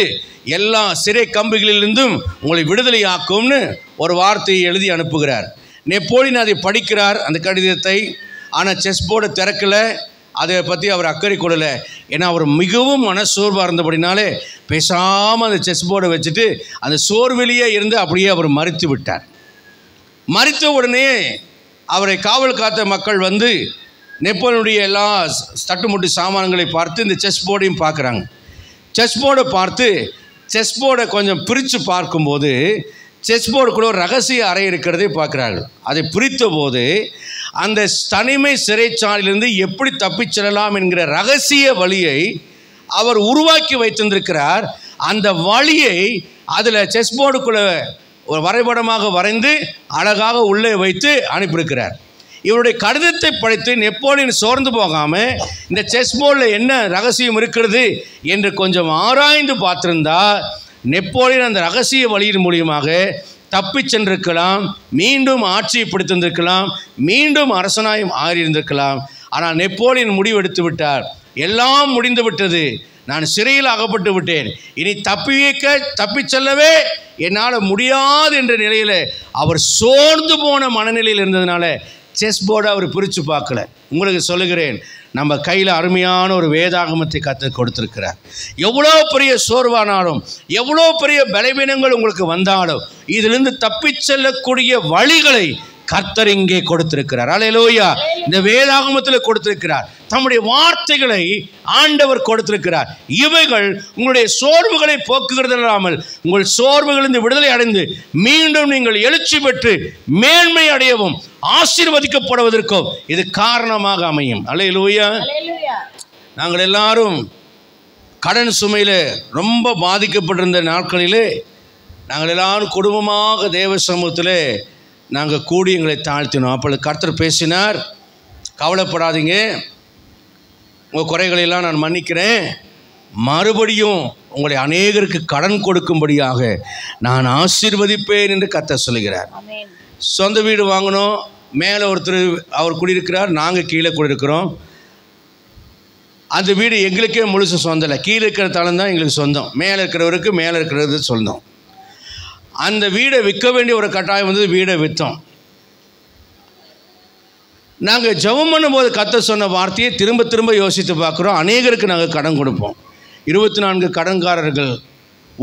எல்லா சிறை கம்பிகளிலிருந்தும் உங்களை விடுதலை ஆக்கும்னு ஒரு வார்த்தையை எழுதி அனுப்புகிறார். நெப்போலியன் அதை படிக்கிறார் அந்த கடிதத்தை. ஆனால் செஸ் போர்டை திறக்கலை, அதை பற்றி அவர் அக்கறை கொள்ளலை. ஏன்னா அவர் மிகவும் மனசோர்வாக இருந்தபடினாலே பேசாமல் அந்த செஸ் போர்டை வச்சுட்டு அந்த சோர்விலேயே இருந்து அப்படியே அவர் மரித்து விட்டார். மரித்த உடனே அவரை காவல் காத்த மக்கள் வந்து நெப்போலியனுடைய எல்லா தட்டுமுட்டு சாமான்களை பார்த்து இந்த செஸ் போர்டையும் பார்க்குறாங்க. செஸ் போர்டை பார்த்து செஸ் போர்டை கொஞ்சம் பிரித்து பார்க்கும்போது செஸ் போர்டுக்குள்ள ஒரு ரகசிய அறை இருக்கிறதே பார்க்குறார்கள். அதை பிரித்த போது அந்த தனிமை சிறைச்சாலையிலிருந்து எப்படி தப்பிச் செல்லலாம் என்கிற ரகசிய வழியை அவர் உருவாக்கி வைத்திருக்கிறார். அந்த வழியை அதில் செஸ் போர்டுக்குள்ள ஒரு வரைபடமாக வரைந்து அழகாக உள்ளே வைத்து அனுப்பியிருக்கிறார். இவருடைய கடிதத்தை படித்து நெப்போலியன் சோர்ந்து போகாமல் இந்த செஸ் போர்டில் என்ன ரகசியம் இருக்கிறது என்று கொஞ்சம் ஆராய்ந்து பார்த்திருந்தா நெப்போலியன் அந்த ரகசிய வழியின் மூலியமாக தப்பி சென்றிருக்கலாம், மீண்டும் ஆட்சியை பிடித்திருந்திருக்கலாம், மீண்டும் அரசனாய் ஆறியிருந்திருக்கலாம். ஆனால் நெப்போலியன் முடிவெடுத்து விட்டார். எல்லாம் முடிந்து விட்டது, நான் சிறையில் அகப்பட்டு விட்டேன், இனி தப்பி செல்லவே என்னால் முடியாது என்ற நிலையில் அவர் சோர்ந்து போன மனநிலையில் இருந்ததுனால செஸ் போர்டை அவர் பிரித்து பார்க்கல. உங்களுக்கு சொல்லுகிறேன், நம்ம கையில் அருமையான ஒரு வேதாகமத்தை கற்றுக் கொடுத்திருக்கிறார். எவ்வளோ பெரிய சோர்வானாலும், எவ்வளோ பெரிய பலவீனங்கள் உங்களுக்கு வந்தாலும் இதிலிருந்து தப்பிச் செல்லக்கூடிய வழிகளை கர்த்தர் இங்கே கொடுத்திருக்கிறார். அல்லேலூயா. இந்த வேதாகமத்தில் கொடுத்திருக்கிறார். தம்முடைய வார்த்தைகளை ஆண்டவர் கொடுத்திருக்கிறார். இவைகள் உங்களுடைய சோர்வுகளை போக்குகிறது இல்லாமல் உங்கள் சோர்வுகளிலிருந்து விடுதலை அடைந்து மீண்டும் நீங்கள் எழுச்சி பெற்று மேன்மை அடையவும் ஆசீர்வதிக்கப்படுவதற்கும் இது காரணமாக அமையும். அல்லேலூயா. நாங்கள் எல்லாரும் கடன் சுமையில் ரொம்ப பாதிக்கப்பட்டிருந்த நாட்களிலே நாங்கள் எல்லாரும் குடும்பமாக தேவ சமூகத்தில் நாங்கள் கூடி எங்களை தாழ்த்தினோம். அப்பொழுது கர்த்தர் பேசினார், கவலைப்படாதீங்க, உங்கள் குறைகளெல்லாம் நான் மன்னிக்கிறேன், மறுபடியும் உங்களை அநேகருக்கு கடன் கொடுக்கும்படியாக நான் ஆசீர்வதிப்பேன் என்று கர்த்தர் சொல்லுகிறார். சொந்த வீடு வாங்கணும், மேலே ஒருத்தர் அவர் குடியிருக்கிறார், நாங்கள் கீழே குடியிருக்கிறோம். அந்த வீடு எங்களுக்கே முழுசு சொந்தம் இல்லை, கீழே இருக்கிற தளம் தான் எங்களுக்கு சொந்தம், மேலே இருக்கிறவருக்கு மேலே இருக்கிறது சொந்தம். அந்த வீடை விற்க வேண்டிய ஒரு கட்டாயம் வந்து வீடை விற்றோம். நாங்கள் ஜெபம் பண்ணும்போது கர்த்தர் சொன்ன வார்த்தையை திரும்ப திரும்ப யோசித்து பார்க்குறோம். அநேகருக்கு நாங்கள் கடன் கொடுப்போம். 24 கடன்காரர்கள்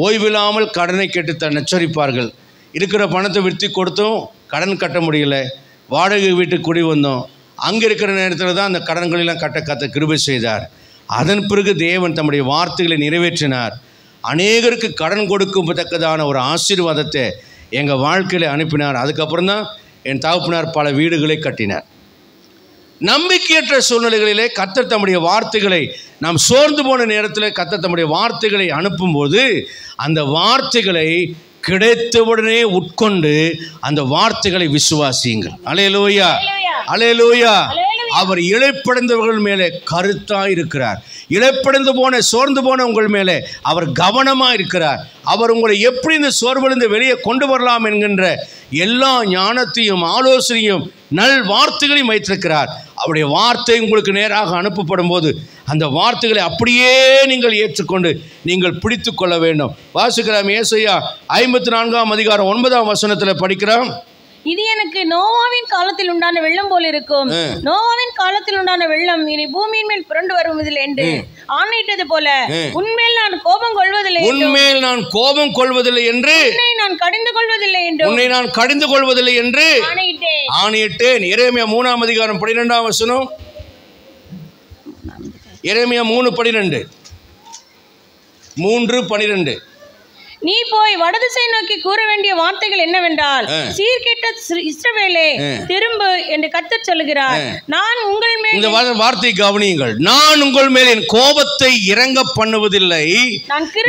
ஓய்வில்லாமல் கடனை கேட்டு நச்சரிப்பார்கள். இருக்கிற பணத்தை விற்று கொடுத்தும் கடன் கட்ட முடியல. வாடகை வீட்டுக்கு குடி வந்தோம். அங்கே இருக்கிற நேரத்தில் தான் அந்த கடன்களெல்லாம் கட்ட கிருபை செய்தார். அதன் பிறகு தேவன் தம்முடைய வார்த்தைகளை நிறைவேற்றினார். அநேகருக்கு கடன் கொடுக்கத்தக்கதான ஒரு ஆசீர்வாதத்தை எங்கள் வாழ்க்கையில் அனுப்பினார். அதுக்கப்புறம் தான் என் தகப்பனார் பல வீடுகளை கட்டினார். நம்பிக்கையற்ற சூழ்நிலைகளிலே கர்த்தர் தம்முடைய வார்த்தைகளை, நாம் சோர்ந்து போன நேரத்தில் கர்த்தர் தம்முடைய வார்த்தைகளை அனுப்பும்போது அந்த வார்த்தைகளை கிடைத்தவுடனே உட்கொண்டு அந்த வார்த்தைகளை விசுவாசியுங்கள். அல்லேலூயா, அல்லேலூயா. அவர் இளைப்படைந்தவர்கள் மேலே கருத்தாக இருக்கிறார். இளைப்படைந்து போன சோர்ந்து போன உங்கள் மேலே அவர் கவனமாக இருக்கிறார். அவர் உங்களை எப்படி இந்த சோர்விலிருந்து வெளியே கொண்டு வரலாம் என்கின்ற எல்லா ஞானத்தையும் ஆலோசனையும் நல் வார்த்தைகளையும் வைத்திருக்கிறார். அவருடைய வார்த்தை உங்களுக்கு நேராக அனுப்பப்படும் போது அந்த வார்த்தைகளை அப்படியே நீங்கள் ஏற்றுக்கொண்டு நீங்கள் பிடித்து கொள்ள வேண்டும். வாசிக்கிறோம், ஏசாயா 54ஆம் அதிகாரம் 9ஆம் வசனத்தில் படிக்கிறோம். இது எனக்கு நோவாவின் காலத்தில் உண்டான வெள்ளம் போல் இருக்கும். நோவாவின் காலத்தில் உண்டான வெள்ளம் இனி பூமியின் மேல் புரண்டு வருவதில்லை என்று ஆணையிட்டது போல உன்மேல் நான் கோபம் கொள்வதில்லை, உன்மேல் நான் கோபம் கொள்வதில்லை என்று, உன்னை நான் கடிந்து கொள்வதில்லை என்று, உன்னை நான் கடிந்து கொள்வதில்லை என்று ஆணையிட்டேன். எரேமியா 3ஆம் அதிகாரம் 12ஆம் வசனம். எரேமியா 3:12. 3:12. நீ போய் வடதிசை நோக்கி கூற வேண்டிய வார்த்தைகள் என்னவென்றால், சீர்கெட்ட இஸ்ரவேலே திரும்பு என்று கர்த்தர் சொல்லுகிறார். நான் உங்கள் மேல், இந்த வார்த்தை கவனியுங்கள், நான் உங்கள் மேல் என் கோபத்தை இறங்க பண்ணுவதில்லை,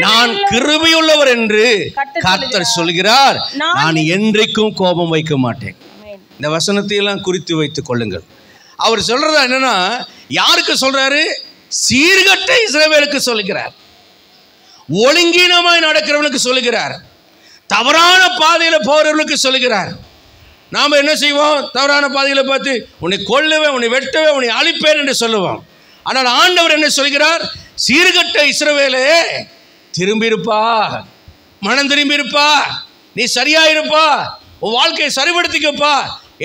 நான் கிருபையுள்ளவர் என்று கர்த்தர் சொல்கிறார். நான் என்றைக்கும் கோபம் வைக்க மாட்டேன். இந்த வசனத்தை எல்லாம் குறித்து வைத்துக் கொள்ளுங்கள். அவர் சொல்றதா என்னன்னா, யாருக்கு சொல்றாரு? சீர்கெட்ட இஸ்ரவேலுக்கு சொல்லுகிறார். ஒழுங்கீனமாய் நடக்கிறவனுக்கு சொல்லுகிறார். தவறான பாதையில் போறவர்களுக்கு சொல்லுகிறார். நாம் என்ன செய்வோம்? தவறான பாதையில் பார்த்து உன்னை கொல்லுவேன், உன்னை வெட்டுவேன், உன்னை அழிப்பேன் என்று சொல்லுவோம். ஆனால் ஆண்டவர் என்ன சொல்கிறார்? சீர்கெட்ட இஸ்ரவேலே திரும்பியிருப்பா, மனம் திரும்பியிருப்பா, நீ சரியாயிருப்பா, உன் வாழ்க்கையை சரிபடுத்திக்கப்பா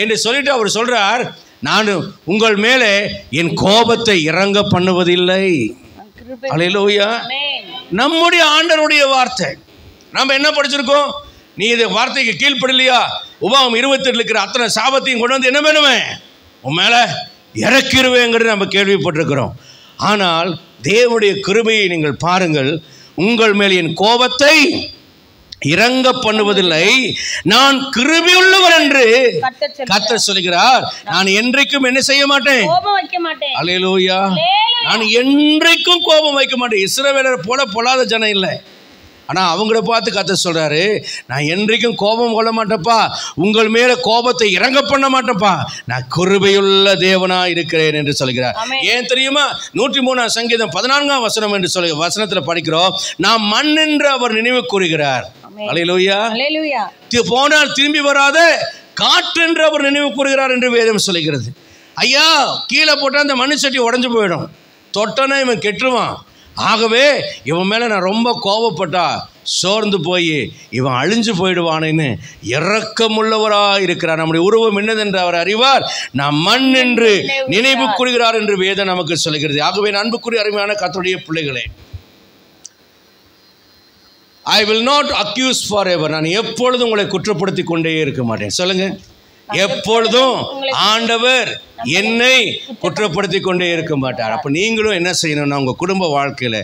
என்று சொல்லிட்டு அவர் சொல்றார், நான் உங்கள் மேலே என் கோபத்தை இறங்க பண்ணுவதில்லை. அல்லேலூயா. நம்முடைய ஆண்டவருடைய வார்த்தை. நம்ம என்ன படிச்சிருக்கோம்? நீ இந்த வார்த்தைக்கு கீழ்ப்படலையா, உபாகம் 28 இருக்கிற அத்தனை சாபத்தையும் கொண்டு வந்து என்ன பண்ணுவேன்? உன் மேலே இறக்கிருவேங்கிறது நம்ம கேள்விப்பட்டிருக்கிறோம். ஆனால் தேவனுடைய கிருபையை நீங்கள் பாருங்கள். உங்கள் மேல் என் கோபத்தை இறங்க பண்ணுவதில்லை, நான் கிருபையுள்ளவர் என்று கர்த்தர் சொல்கிறார். நான் என்றைக்கும் என்ன செய்ய மாட்டேன்? கோபம் வைக்க மாட்டேன். அல்லேலூயா. நான் என்றைக்கும் கோபம் வைக்க மாட்டேன். இஸ்ரவேலர் போல பொல்லாத ஜனம் இல்லை. ஆனால் அவங்கள பார்த்து கர்த்தர் சொல்றாரு, நான் என்றைக்கும் கோபம் கொள்ள மாட்டேன்ப்பா, உங்கள் மேல கோபத்தை இறங்க பண்ண மாட்டேன்ப்பா, நான் கிருபையுள்ள தேவனா இருக்கிறேன் என்று சொல்கிறார். ஏன் தெரியுமா? 103 சங்கீதம் 14 வசனம் என்று சொல்லி வசனத்தில் படிக்கிறோம், நாம் மண் என்று அவர் நினைவு கூறுகிறார். அல்லேலூயா. போனால் திரும்பி வராத காற்றென்று அவர் நினைவு கூறுகிறார் என்று வேதம் சொல்லுகிறது. ஐயா, கீழே போட்டால் அந்த மண் சட்டி உடஞ்சு போயிடும், தொட்டனா இவன் கெட்டுருவான். ஆகவே இவன் மேலே நான் ரொம்ப கோபப்பட்டா சோர்ந்து போய் இவன் அழிஞ்சு போயிடுவானேன்னு இரக்கமுள்ளவராக இருக்கிறார். நம்முடைய உருவம் என்னதென்று அவர் அறிவார். நாம் மண் என்று நினைவு கூறுகிறார் என்று வேதம் நமக்கு சொல்கிறது. ஆகவே அன்புக்குரிய அருமையான கர்த்தருடைய பிள்ளைகளே, I will not accuse forever. நான் எப்பொழுதும் உங்களை குற்றப்படுத்தி கொண்டே இருக்க மாட்டேன். சொல்லுங்க, எப்பொழுதும் ஆண்டவர் என்னை குற்றப்படுத்தி கொண்டே இருக்க மாட்டார். அப்போ நீங்களும் என்ன செய்யணும்னா, உங்கள் குடும்ப வாழ்க்கையில்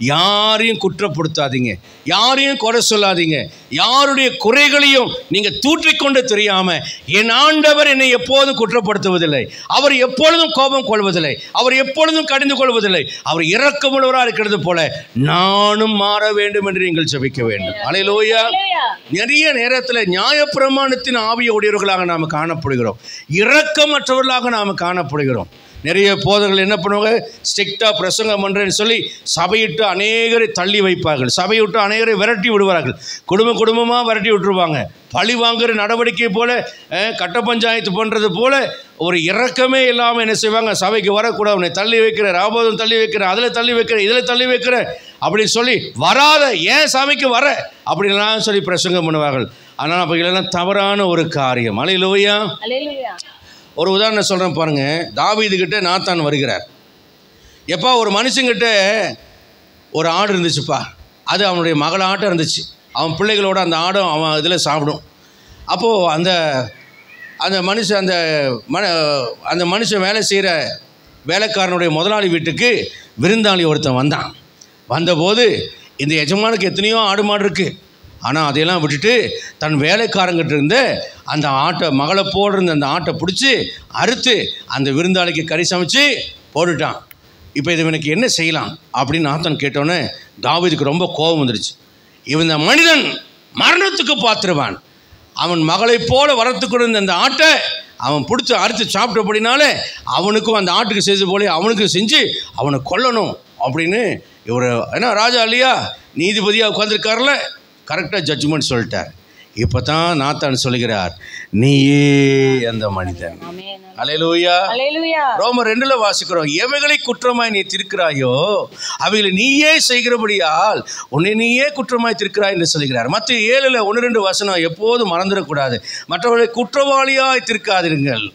யாரையும் குற்றப்படுத்தாதீங்க, யாரையும் குறை சொல்லாதீங்க, யாருடைய குறைகளையும் நீங்கள் தூற்றிக்கொண்டு தெரியாமல், என் ஆண்டவர் என்னை எப்போதும் குற்றப்படுத்துவதில்லை, அவர் எப்பொழுதும் கோபம் கொள்வதில்லை, அவர் எப்பொழுதும் கடிந்து கொள்வதில்லை, அவர் இரக்கமுள்ளவராக இருக்கிறது போல நானும் மாற வேண்டும் என்று நீங்கள் ஜெபிக்க வேண்டும். அல்லேலூயா. நிறைய நேரத்தில் நியாயப்பிரமாணத்தின் ஆவியை உடையவர்களாக நாம் காணப்படுகிறோம், இரக்கமற்றவர்களாக நாம் காணப்படுகிறோம். நிறைய போதகர்கள் என்ன பண்ணுவாங்க, ஸ்ட்ரிக்டாக பிரசங்கம் பண்ணுறேன்னு சொல்லி சபையிட்டு அநேகரை தள்ளி வைப்பார்கள், சபையிட்டு அநேகரை விரட்டி விடுவார்கள், குடும்பமாக விரட்டி விட்டுருவாங்க. பழி வாங்குகிற நடவடிக்கை போல, கட்ட பஞ்சாயத்து பண்ணுறது போல ஒரு இரக்கமே இல்லாமல் என்ன செய்வாங்க, சபைக்கு வரக்கூடாது, உன்னை தள்ளி வைக்கிற, ராபோதம் தள்ளி வைக்கிற, அதில் தள்ளி வைக்கிற, இதில் தள்ளி வைக்கிற அப்படின்னு சொல்லி, வராத ஏன் சபைக்கு வர அப்படின்லாம் சொல்லி பிரசங்கம் பண்ணுவார்கள். ஆனால் அப்போ இதெல்லாம் தவறான ஒரு காரியம். அல்லேலூயா. ஒரு உதாரணம் சொல்கிறேன் பாருங்கள். தாவீதுகிட்ட நாத்தான் வருகிறார். எப்பா, ஒரு மனுஷங்கிட்ட ஒரு ஆடு இருந்துச்சுப்பா, அது அவனுடைய மகள் ஆட்டம் இருந்துச்சு, அவன் பிள்ளைகளோட அந்த ஆடும் அவன் இதில் சாப்பிடும். அப்போது அந்த மனுஷன் அந்த மனுஷன் வேலை செய்கிற வேலைக்காரனுடைய முதலாளி வீட்டுக்கு விருந்தாளி ஒருத்தன் வந்தான். வந்தபோது இந்த எஜமானுக்கு எத்தனையோ ஆடு மாடு இருக்குது, ஆனால் அதையெல்லாம் விட்டுட்டு தன் வேலைக்காரங்கிட்ட இருந்த அந்த ஆட்டை, மகளை போடுற அந்த ஆட்டை பிடிச்சி அறுத்து அந்த விருந்தாளிக்கு கறி சமைச்சு போட்டுட்டான். இப்போ இது இவனுக்கு என்ன செய்யலாம் அப்படின்னு நாத்தான் கேட்டோன்னே தாவீதுக்கு ரொம்ப கோபம் வந்துடுச்சு. இவன் இந்த மனிதன் மரணத்துக்கு பாத்திருவான், அவன் மகளை போல வரத்துக்கு இருந்த அந்த ஆட்டை அவன் பிடிச்சி அறுத்து சாப்பிட்டபடினாலே அவனுக்கும் அந்த ஆட்டுக்கு செய்து போல அவனுக்கும் செஞ்சு அவனை கொல்லணும் அப்படின்னு இவர், ஏன்னா ராஜா இல்லையா, நீதிபதியாக உட்காந்துருக்காருல, கரெக்டாக ஜட்ஜ்மெண்ட் சொல்லிட்டார். இப்போ தான் நாத்தான் சொல்லுகிறார், நீயே அந்த மனிதன். அல்லேலூயா. ரோமர் 2 வாசிக்கிறோம், எவைகளை குற்றமாய் நீ தீர்க்கிறாயோ அவைகளை நீயே செய்கிறபடியால் உன்னை நீயே குற்றமாய் தீர்க்கிறாய் என்று சொல்கிறார். மத்திய 7 1-2 வசனம் எப்போதும் மறந்துடக்கூடாது. மற்றவர்களை குற்றவாளியாய் தீர்க்காதிருங்கள்,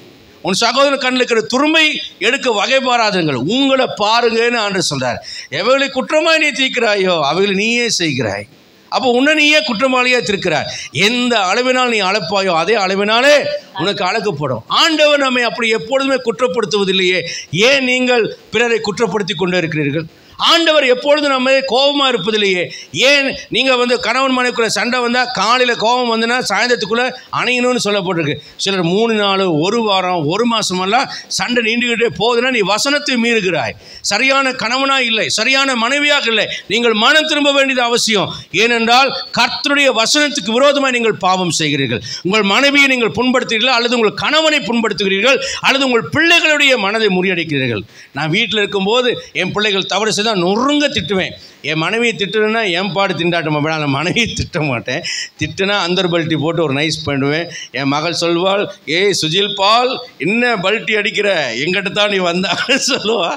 உன் சகோதரன் கண்ணில் இருக்கிற துரும்பை எடுக்க வகை பாராதுங்கள், உங்களை பாருங்கன்னு ஆண்டு சொல்கிறார். எவைகளை குற்றமாய் நீ தீர்க்கிறாயோ அவைகளை நீயே செய்கிறாய். அப்போ உன்னை நீயே குற்றவாளியாக இருக்கிறார். எந்த அளவினால் நீ அளப்பாயோ அதே அளவினாலே உனக்கு அளக்கப்படும். ஆண்டவர் நம்மை அப்படி எப்பொழுதுமே குற்றப்படுத்துவதில்லையே, ஏன் நீங்கள் பிறரை குற்றப்படுத்தி கொண்டு இருக்கிறீர்கள்? ஆண்டவர் எப்பொழுதும் நம்ம கோபமாக இருப்பதில்லையே, ஏன் நீங்கள் கணவன் மனைவிக்குள்ளே சண்டை வந்தால் காலையில் கோபம் வந்துன்னா சாயந்தரத்துக்குள்ளே அணையணும்னு சொல்லப்பட்டிருக்கு. சிலர் 3 நாள், 1 வாரம், 1 மாதமெல்லாம் சண்டை நீண்டுகிட்டே போகுதுன்னா நீ வசனத்தை மீறுகிறாய், சரியான கணவனாக இல்லை, சரியான மனைவியாக இல்லை. நீங்கள் மனம் திரும்ப வேண்டியது அவசியம். ஏனென்றால் கர்த்தருடைய வசனத்துக்கு விரோதமாக நீங்கள் பாவம் செய்கிறீர்கள். உங்கள் மனைவியை நீங்கள் புண்படுத்துகிறீர்கள், அல்லது உங்கள் கணவனை புண்படுத்துகிறீர்கள், அல்லது உங்கள் பிள்ளைகளுடைய மனதை முறியடிக்கிறீர்கள். நான் வீட்டில் இருக்கும்போது என் பிள்ளைகள் தவறு செய்தால் நொறுங்க திட்டுவேன். என் மனைவியை திட்டுனா என் பாடு திண்டாட்டம் அப்படின்னா நான் மனைவியை திட்ட மாட்டேன். திட்டுனா அந்தர் பல்ட்டி போட்டு ஒரு நைஸ் பண்ணுவேன். என் மகள் சொல்வாள், ஏய் சுஜில் பால், என்ன பல்ட்டி அடிக்கிற, எங்கிட்ட தான் நீ வந்தான்னு சொல்லுவாள்.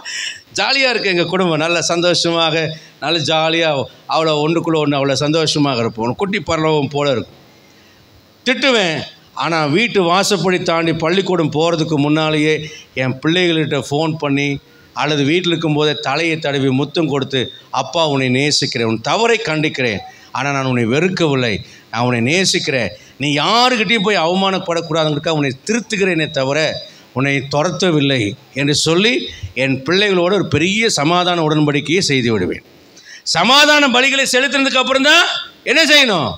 ஜாலியாக இருக்குது எங்கள் குடும்பம், நல்ல சந்தோஷமாக, நல்ல ஜாலியாக, அவ்வளோ ஒன்றுக்குள்ளே ஒன்று அவ்வளோ சந்தோஷமாக இருப்போம். குட்டி பரலவம் போல இருக்கும். திட்டுவேன். ஆனால் வீட்டு வாசப்படி தாண்டி பள்ளிக்கூடம் போகிறதுக்கு முன்னாலேயே என் பிள்ளைகள்கிட்ட ஃபோன் பண்ணி அல்லது வீட்டில் இருக்கும்போதே தலையை தடவி முத்தம் கொடுத்து, அப்பா உன்னை நேசிக்கிறேன், உன் தவறை கண்டிக்கிறேன், ஆனால் நான் உன்னை வெறுக்கவில்லை, நான் உன்னை நேசிக்கிறேன், நீ யாருக்கிட்டையும் போய் அவமானப்படக்கூடாதுங்கிறதுக்காக உன்னை திருத்துகிறேனே தவிர உன்னை துரத்தவில்லை என்று சொல்லி என் பிள்ளைகளோடு ஒரு பெரிய சமாதான உடன்படிக்கையை செய்து விடுவேன். சமாதான பலிகளை செலுத்தினதுக்கு அப்புறம் தான் என்ன செய்யணும்,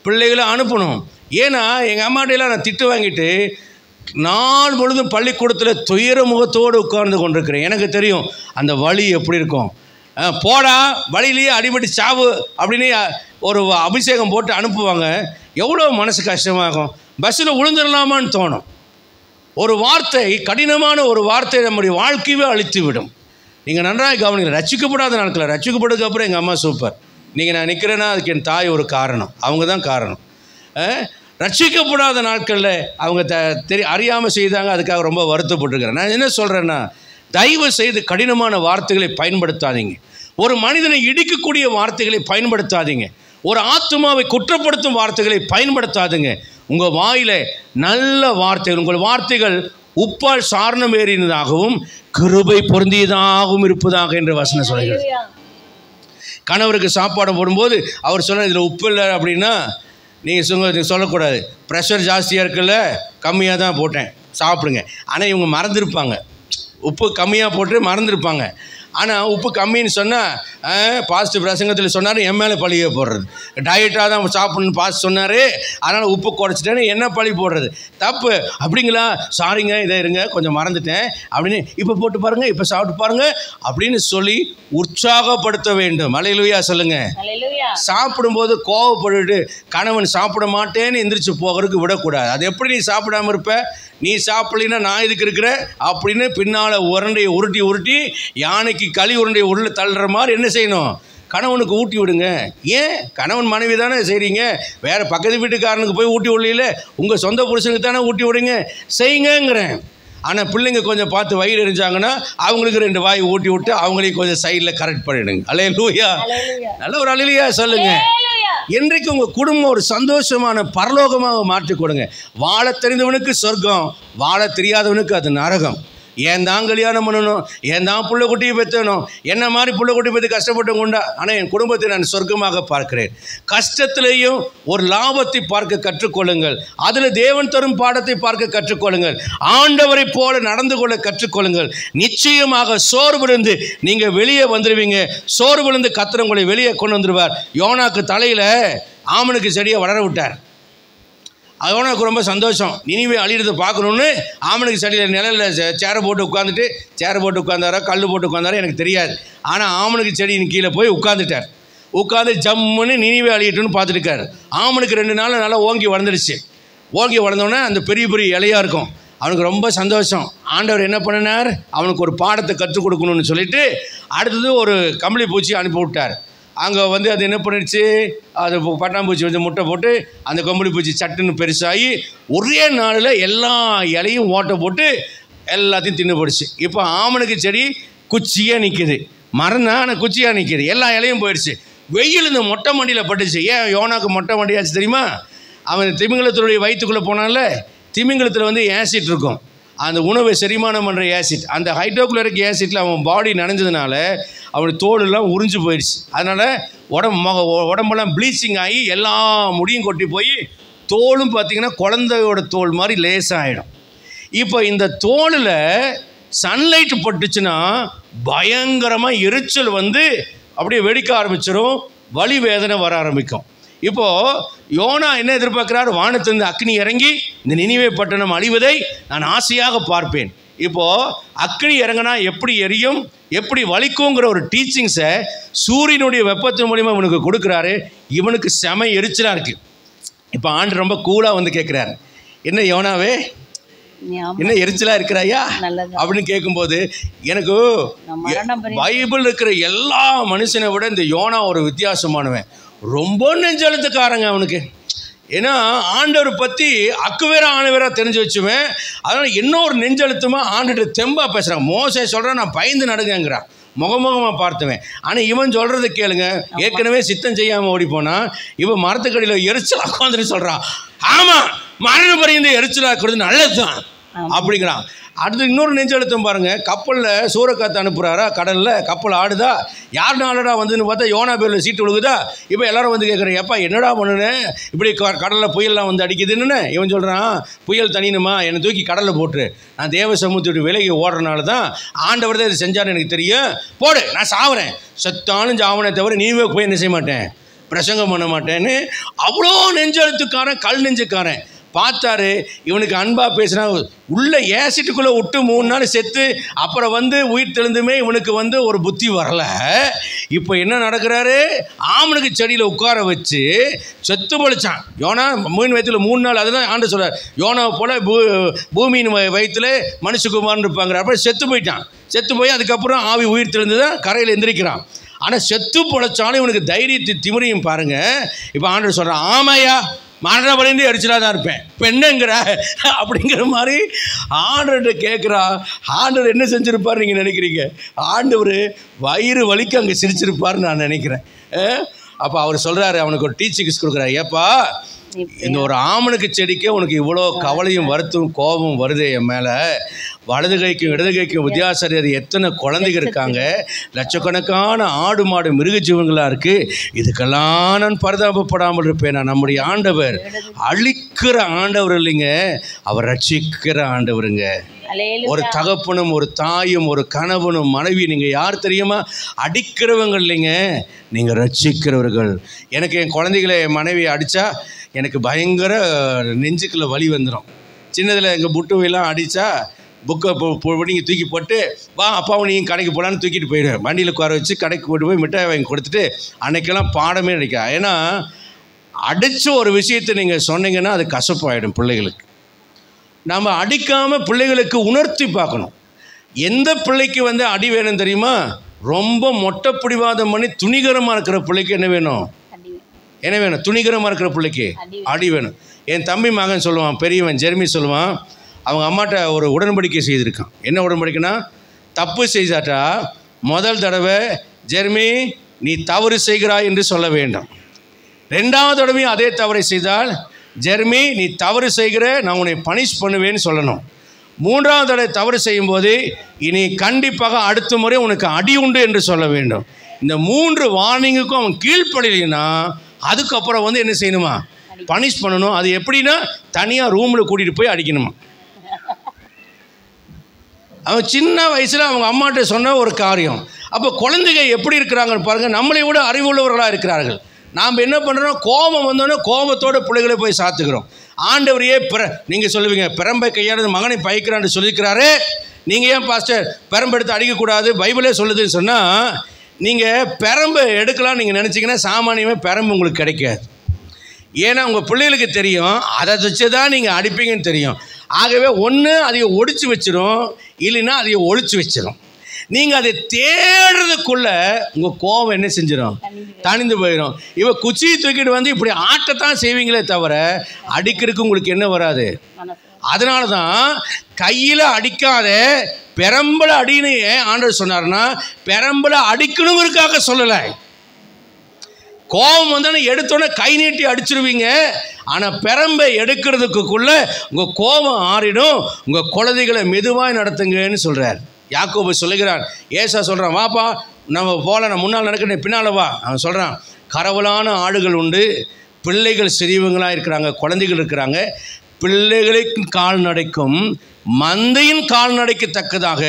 பிள்ளைகளை அனுப்பணும். ஏன்னா எங்கள் அம்மாட்டையெல்லாம் நான் திட்டு வாங்கிட்டு நாள் பொழுதும் பள்ளிக்கூடத்தில் துயர முகத்தோடு உட்கார்ந்து கொண்டிருக்கிறேன். எனக்கு தெரியும் அந்த வலி எப்படி இருக்கும். போடா வழியிலேயே அடிபடி சாவு அப்படின்னு ஒரு அபிஷேகம் போட்டு அனுப்புவாங்க. எவ்வளோ மனசு கஷ்டமாகும். பஸ்ஸில் விழுந்துடலாமான்னு தோணும். ஒரு வார்த்தை, கடினமான ஒரு வார்த்தை நம்முடைய வாழ்க்கையே அழித்து விடும். நீங்கள் நன்றாக கவனிங்க. ரட்சிக்கப்படாத நாட்களில், ரட்சிக்கப்படுறதுக்கு அப்புறம் எங்கள் அம்மா சூப்பர். நீங்கள் நான் நிற்கிறேன்னா அதுக்கு என் தாய் ஒரு காரணம், அவங்க தான் காரணம். ரட்சிக்கப்படாத நாட்களில் அவங்க அறியாமல் செய்தாங்க, அதுக்காக ரொம்ப வருத்தப்பட்டுருக்கிறேன். நான் என்ன சொல்கிறேன்னா, தயவு செய்து கடினமான வார்த்தைகளை பயன்படுத்தாதீங்க. ஒரு மனிதனை இடிக்கக்கூடிய வார்த்தைகளை பயன்படுத்தாதீங்க. ஒரு ஆத்துமாவை குற்றப்படுத்தும் வார்த்தைகளை பயன்படுத்தாதுங்க. உங்கள் வாயில் நல்ல வார்த்தைகள், உங்கள் வார்த்தைகள் உப்பால் சாரணம் ஏறினதாகவும் கிருபை பொருந்தியதாகவும் இருப்பதாக என்று வசனம் சொல்கிறது. கணவருக்கு சாப்பாடு போடும்போது அவர் சொல்ல இதில் உப்பு இல்லை அப்படின்னா நீங்கள் சொல்லக்கூடாது. ப்ரெஷர் ஜாஸ்தியாக இருக்குல்ல, கம்மியாக தான் போட்டேன் சாப்பிடுங்க. ஆனால் இவங்க மறந்துருப்பாங்க, உப்பு கம்மியாக போட்டு மறந்துருப்பாங்க. ஆனால் உப்பு கம்மின்னு சொன்னால் பாஸ்ட் பிரசங்கத்தில் சொன்னார், என் மேலே பழியை போடுறது. டயட்டாக தான் சாப்பிட்ணுன்னு பாஸ்ட் சொன்னார், அதனால் உப்பு குறைச்சிட்டேன்னு என்ன பழி போடுறது தப்பு. அப்படிங்களா, சாரிங்க, இதை இருங்க கொஞ்சம் மறந்துட்டேன் அப்படின்னு, இப்போ போட்டு பாருங்கள், இப்போ சாப்பிட்டு பாருங்கள் அப்படின்னு சொல்லி உற்சாகப்படுத்த வேண்டும். அல்லேலூயா சொல்லுங்க. சாப்பிடும்போது கோவப்பட்டு கணவன் சாப்பிட மாட்டேன்னு எந்திரிச்சு போகிறதுக்கு விடக்கூடாது. அது எப்படி நீ சாப்பிடாமல் இருப்ப, நீ சாப்பிடலைன்னா நான் இதுக்கு இருக்கிறேன் அப்படின்னு பின்னால் உருண்டையை உருட்டி யானைக்கு களி உருண்டையை உள்ள தள்ளுற மாதிரி என்ன செய்யணும், கணவனுக்கு ஊட்டி விடுங்க. ஏன், கணவன் மனைவி தானே செய்கிறீங்க, வேறு பக்கத்து வீட்டுக்காரனுக்கு போய் ஊட்டி விடல, உங்கள் சொந்த புருஷனுக்கு தானே ஊட்டி விடுங்க, செய்யுங்கிறேன். ஆனால் பிள்ளைங்க கொஞ்சம் பார்த்து வயிறு எரிஞ்சாங்கன்னா அவங்களுக்கு 2 வாய் ஊட்டி விட்டு அவங்களையும் கொஞ்சம் சைடில் கரெக்ட் பண்ணிடுங்க. அல்லேலூயா, நல்ல ஒரு அல்லேலூயா சொல்லுங்க. இன்றைக்கு உங்கள் குடும்பம் ஒரு சந்தோஷமான பரலோகமாக மாற்றி கொடுங்க. வாழ தெரிந்தவனுக்கு சொர்க்கம், வாழ தெரியாதவனுக்கு அது நரகம். ஏன் தான் கல்யாணம் பண்ணணும், ஏன் தான் புள்ள குட்டியை பெற்றணும், என்ன மாதிரி புள்ள குட்டி பெற்று கஷ்டப்பட்டு கொண்டா. ஆனால் என் குடும்பத்தை நான் சொர்க்கமாக பார்க்கிறேன். கஷ்டத்திலேயும் ஒரு லாபத்தை பார்க்க கற்றுக்கொள்ளுங்கள். அதில் தேவன் தரும் பாடத்தை பார்க்க கற்றுக்கொள்ளுங்கள். ஆண்டவரை போல நடந்து கொள்ள கற்றுக்கொள்ளுங்கள். நிச்சயமாக சோர்விலிருந்து நீங்கள் வெளியே வந்துடுவீங்க. சோர்விலிருந்து கர்த்தர் உங்களை வெளியே கொண்டு வந்துடுவார். யோனாக்கு தலையில் ஆமனுக்கு செடியை வளர விட்டார். யோனாக்கு ரொம்ப சந்தோஷம். நினிவே அழியிறதை பார்க்கணுன்னு ஆமனுக்கு செடியில் நிழலில் சேரை போட்டு உட்காந்தாரா கல் போட்டு உட்காந்தாரா எனக்கு தெரியாது. ஆனால் ஆமனுக்கு செடியின் கீழே போய் உட்காந்துட்டார். உட்காந்து ஜம்முன்னு நினிவே அழியிட்டுன்னு பார்த்துட்டுருக்காரு. ஆமனுக்கு 2 நாள் நல்லா ஓங்கி வளர்ந்துடுச்சு. ஓங்கி வளர்ந்தோடனே அந்த பெரிய பெரிய இலையாக இருக்கும். அவனுக்கு ரொம்ப சந்தோஷம். ஆண்டவர் என்ன பண்ணினார், அவனுக்கு ஒரு பாடத்தை கற்றுக் கொடுக்கணும்னு சொல்லிட்டு அடுத்தது ஒரு கம்பளி பூச்சி அனுப்பி விட்டார். அங்கே அது என்ன பண்ணிடுச்சு, அது பட்டாம்பூச்சி முட்டை போட்டு அந்த கம்பளி பூச்சி சட்டுன்னு பெருசாகி ஒரே நாளில் எல்லா இலையும் ஓட்டை போட்டு எல்லாத்தையும் தின்னு போடுச்சு. இப்போ ஆமனுக்கு செடி குச்சியாக நிற்கிது, மரம் தான் குச்சியாக நிற்கிது, எல்லா இலையும் போயிடுச்சு. வெயில் இந்த மொட்டை மண்டியில் பட்டுச்சு. ஏன் யோனாக்கு மொட்டை மண்டியாச்சு தெரியுமா, அவன் திமிங்கலத்தினுடைய வயிற்றுக்குள்ளே போனால திமிங்கலத்தில் ஆசிட் இருக்கும். அந்த உணவை செரிமானம் பண்ணுற ஆசிட், அந்த ஹைட்ரோகுளோரிக் ஆசிட்டில் அவன் பாடி நனைஞ்சதுனால அவனுடைய தோலெல்லாம் உறிஞ்சு போயிடுச்சு. அதனால் உடம்பெல்லாம் ப்ளீச்சிங் ஆகி எல்லா முடியும் கொட்டி போய் தோலும் பார்த்திங்கன்னா குழந்தையோட தோல் மாதிரி லேசாகிடும். இப்போ இந்த தோலில் சன்லைட் பட்டுச்சுன்னா பயங்கரமாக எரிச்சல் அப்படியே வெடிக்க ஆரம்பிச்சிடும், வலி வேதனை வர ஆரம்பிக்கும். இப்போது யோனா என்ன எதிர்பார்க்குறார், வானத்திலிருந்து அக்னி இறங்கி இந்த நினிவே பட்டணம் அழிவதை நான் ஆசையாக பார்ப்பேன். இப்போது அக்னி இறங்கினா எப்படி எரியும், எப்படி வலிக்குங்கிற ஒரு டீச்சிங்ஸை சூரியனுடைய வெப்பத்தின் மூலிமா இவனுக்கு கொடுக்குறாரு. இவனுக்கு செம எரிச்சலாக இருக்குது. இப்போ ஆண்டு ரொம்ப கூலாக கேட்குறாரு, என்ன யோனாவே என்ன எரிச்சலாக இருக்கிறாயா அப்படின்னு கேட்கும்போது, எனக்கு பைபிள் இருக்கிற எல்லா மனுஷனை விட இந்த யோனா ஒரு வித்தியாசமானவன். ரொம்ப நெஞ்செழுத்துக்காரங்க அவனுக்கு. ஏன்னா ஆண்டவர் பற்றி அக்குவேரா ஆணவேரா தெரிஞ்சு வச்சுவேன். அதனால் இன்னொரு நெஞ்செழுத்துமாக ஆண்டுகிட்ட தெம்பாக பேசுகிறான். மோசே சொல்கிறான், நான் பயந்து நடுங்கிறான், முகமுகமாக பார்த்துவேன். ஆனால் இவன் சொல்கிறத கேளுங்க, ஏற்கனவே சித்தம் செய்யாமல் ஓடி போனான். இவன் மரத்துக்கடியில் எரிச்சல் உட்காந்துட்டு சொல்கிறான், ஆமாம் மரணம் பறிந்து எரிச்சலாக்குறது நல்லது தான் அப்படிங்கிறான். அடுத்து இன்னொரு நெஞ்செழுத்தம் பாருங்கள், கப்பலில் சூறக்காற்று அனுப்புகிறாரா, கடலில் கப்பல் ஆடுதா, யார் நாளடா வந்துன்னு பார்த்தா யோனா பேரில் சீட்டு விழுகுதா. இப்போ எல்லோரும் கேட்குறேன், எப்பா என்னடா பண்ணுனேன், இப்படி கடலில் புயல்லாம் அடிக்குதுன்னு. இவன் சொல்கிறான், புயல் தனியணுமா, என்னை தூக்கி கடலில் போட்டுரு, நான் தேவ சமூகத்துடைய விலகி ஓடுறனால தான் ஆண்டவர் தான் இதை செஞ்சார்னு எனக்கு தெரியும், போடு நான் சாவுறேன், செத்தாலும் சாவனே தவிர நீவே போய் என்ன செய்ய மாட்டேன், பிரசங்கம் பண்ண மாட்டேன்னு அவ்வளோ நெஞ்செழுத்துக்காரன், கல் நெஞ்சுக்காரன். பார்த்தாரு, இவனுக்கு அன்பா பேசினா உள்ள ஏசிட்டுக்குள்ளே விட்டு 3 நாள் செத்து அப்புறம் உயிர் தெழுந்துமே இவனுக்கு ஒரு புத்தி வரல. இப்போ என்ன நடக்கிறாரு, ஆமனுக்கு செடியில் உட்கார வச்சு செத்து பொழிச்சான். யோனா மீன் வயிற்றுல 3 நாள். அதுதான் ஆண்டு சொல்கிறார், யோனாவை போல பூமியின் வயிற்றுல மனுஷகுமார்னு இருப்பாங்க. அப்புறம் செத்து போயிட்டான். செத்து போய் அதுக்கப்புறம் ஆவி உயிர் தெழுந்து தான் கரையில் எந்திரிக்கிறான். ஆனால் செத்து பொழைச்சாலும் இவனுக்கு தைரியத்தை திமிரியும் பாருங்க. இப்போ ஆண்டு சொல்கிறான், ஆமையா மரணப்படைந்து அடிச்சுலாம் தான் இருப்பேன், இப்போ என்னங்கிற அப்படிங்கிற மாதிரி ஆண்டவர்கிட்ட கேட்குறா. ஆண்டவர் என்ன செஞ்சுருப்பார் நீங்கள் நினைக்கிறீங்க? ஆண்டவர் வயிறு வலிக்கு அங்கே சிரிச்சிருப்பார்னு நான் நினைக்கிறேன். அப்போ அவர் சொல்கிறாரு, அவனுக்கு ஒரு டீச்சிங்ஸ் கொடுக்குறாரு. ஏப்பா, இந்த ஒரு ஆமனுக்கு செடிக்கே உனக்கு இவ்வளோ கவலையும் வருத்தும் கோபமும் வருது என் மேலே. வலது கைக்கும் இடது கைக்கும் வித்தியாசம் எத்தனை குழந்தைங்க இருக்காங்க, லட்சக்கணக்கான ஆடு மாடு மிருக ஜீவன்களாக இருக்குது. இதுக்கெல்லாம் நான் பரிதாபப்படாமல் இருப்பேன். நான் நம்முடைய ஆண்டவர் அழிக்கிற ஆண்டவர் இல்லைங்க, அவர் ரட்சிக்கிற ஆண்டவருங்க. ஒரு தகப்பனும் ஒரு தாயும் ஒரு கணவனும் மனைவி, நீங்கள் யார் தெரியுமா? அடிக்கிறவங்க இல்லைங்க, நீங்கள் ரட்சிக்கிறவர்கள். எனக்கு என் குழந்தைகளை என் மனைவி அடித்தா எனக்கு பயங்கர நெஞ்சுக்குள்ள வலி வந்துடும். சின்னதில் எங்கள் புட்டுவையெல்லாம் அடித்தா புக்கை நீங்கள் தூக்கி போட்டு வா அப்பாவும் நீங்கள் கடைக்கு போகலான்னு தூக்கிட்டு போயிடுவேன். வண்டியில் உட்கார வச்சு கடைக்கு போட்டு போய் மிட்டாய் வாங்கி கொடுத்துட்டு அன்னைக்கெல்லாம் பாடமே நினைக்க. ஏன்னா அடித்த ஒரு விஷயத்தை நீங்கள் சொன்னீங்கன்னா அது கசப்பாயிடும் பிள்ளைகளுக்கு. நம்ம அடிக்காமல் பிள்ளைகளுக்கு உணர்த்தி பார்க்கணும். எந்த பிள்ளைக்கு அடி வேணும் தெரியுமா? ரொம்ப மொட்டை பிடிவாதம் பண்ணி துணிகரமாக இருக்கிற பிள்ளைக்கு என்ன வேணும்? என்ன வேணும்? துணிகரமாக இருக்கிற பிள்ளைக்கு அடி வேணும். என் தம்பி மகன் சொல்லுவான், பெரியவன் ஜெர்மி சொல்லுவான், அவங்க அம்மாட்ட ஒரு உடன்படிக்கை செய்திருக்கான். என்ன உடன்படிக்கைனா, தப்பு செய்தாட்டா முதல் தடவை ஜெர்மி நீ தவறு செய்கிறாய் என்று சொல்ல வேண்டும். 2வது தடவையும் அதே தவறை செய்தால் ஜெர்மி நீ தவறு செய்கிற, நான் உன்னை பனிஷ் பண்ணுவேன்னு சொல்லணும். 3வது தடவை தவறு செய்யும்போது இனி கண்டிப்பாக அடுத்த முறை உனக்கு அடி உண்டு என்று சொல்ல வேண்டும். இந்த 3 வார்னிங்குக்கும் அவன் கீழ்ப்படினா அதுக்கப்புறம் என்ன செய்யணுமா? பனிஷ் பண்ணணும். அது எப்படின்னா தனியாக ரூமில் கூட்டிகிட்டு போய் அடிக்கணுமா. அவன் சின்ன வயசில் அவங்க அம்மாட்ட சொன்ன ஒரு காரியம். அப்போ குழந்தைங்க எப்படி இருக்கிறாங்கன்னு பாருங்கள். நம்மளை விட அறிவுள்ளவர்களாக இருக்கிறார்கள். நாம் என்ன பண்ணுறோம்? கோபம் வந்தோன்னே கோபத்தோடு பிள்ளைகளை போய் சாத்துக்கிறோம். ஆண்டவரையே நீங்கள் சொல்லுவீங்க, பெரம்பை கையானது மகனை பயிக்கிறான்னு சொல்லியிருக்கிறாரு, நீங்கள் ஏன் பாஸ்டர் பெரம்பு எடுத்து அடிக்கக்கூடாது, பைபிளே சொல்லுதுன்னு சொன்னால், நீங்கள் பெரம்பு எடுக்கலாம் நீங்கள் நினச்சிங்கன்னா சாமானியமாக பெரம்பு உங்களுக்கு கிடைக்காது. ஏன்னா உங்கள் பிள்ளைகளுக்கு தெரியும் அதை வச்சு தான் நீங்கள் அடிப்பீங்கன்னு தெரியும். ஆகவே ஒன்று அதையை ஒடிச்சு வச்சிடும், இல்லைன்னா அதையை ஒழிச்சு வச்சிடும். நீங்கள் அதை தேடுறதுக்குள்ள உங்கள் கோபம் என்ன செஞ்சிடும்? தணிந்து போயிடும். இவ குச்சியை தூக்கிட்டு இப்படி ஆட்டத்தான் செய்வீங்களே தவிர அடிக்கிறதுக்கு உங்களுக்கு என்ன வராது. அதனால தான் கையில் அடிக்காத பெரம்பலை அடின்னு ஆண்டவர் சொன்னார்னா, பெரம்பலை அடிக்கணுங்கிறதுக்காக சொல்லலை. கோபம் வந்தோன்னே எடுத்தோன்னே கை நீட்டி அடிச்சிருவீங்க. ஆனால் பெரம்பை எடுக்கிறதுக்குள்ள உங்கள் கோபம் ஆறிடும். உங்கள் குழந்தைகளை மெதுவாக நடத்துங்கன்னு சொல்கிறார். யாக்கோபு சொல்லுகிறான், ஏசா சொல்கிறான், வாப்பா நம்ம போல, நான் முன்னால் நடக்கிறேன் பின்னால் வா. அவன் சொல்கிறான், கரவலான ஆடுகள் உண்டு, பிள்ளைகள் சிறியவங்களாக இருக்கிறாங்க, குழந்தைகள் இருக்கிறாங்க. பிள்ளைகளுக்கு கால்நடைக்கும் மந்தையின் கால்நடைக்கு தக்கதாக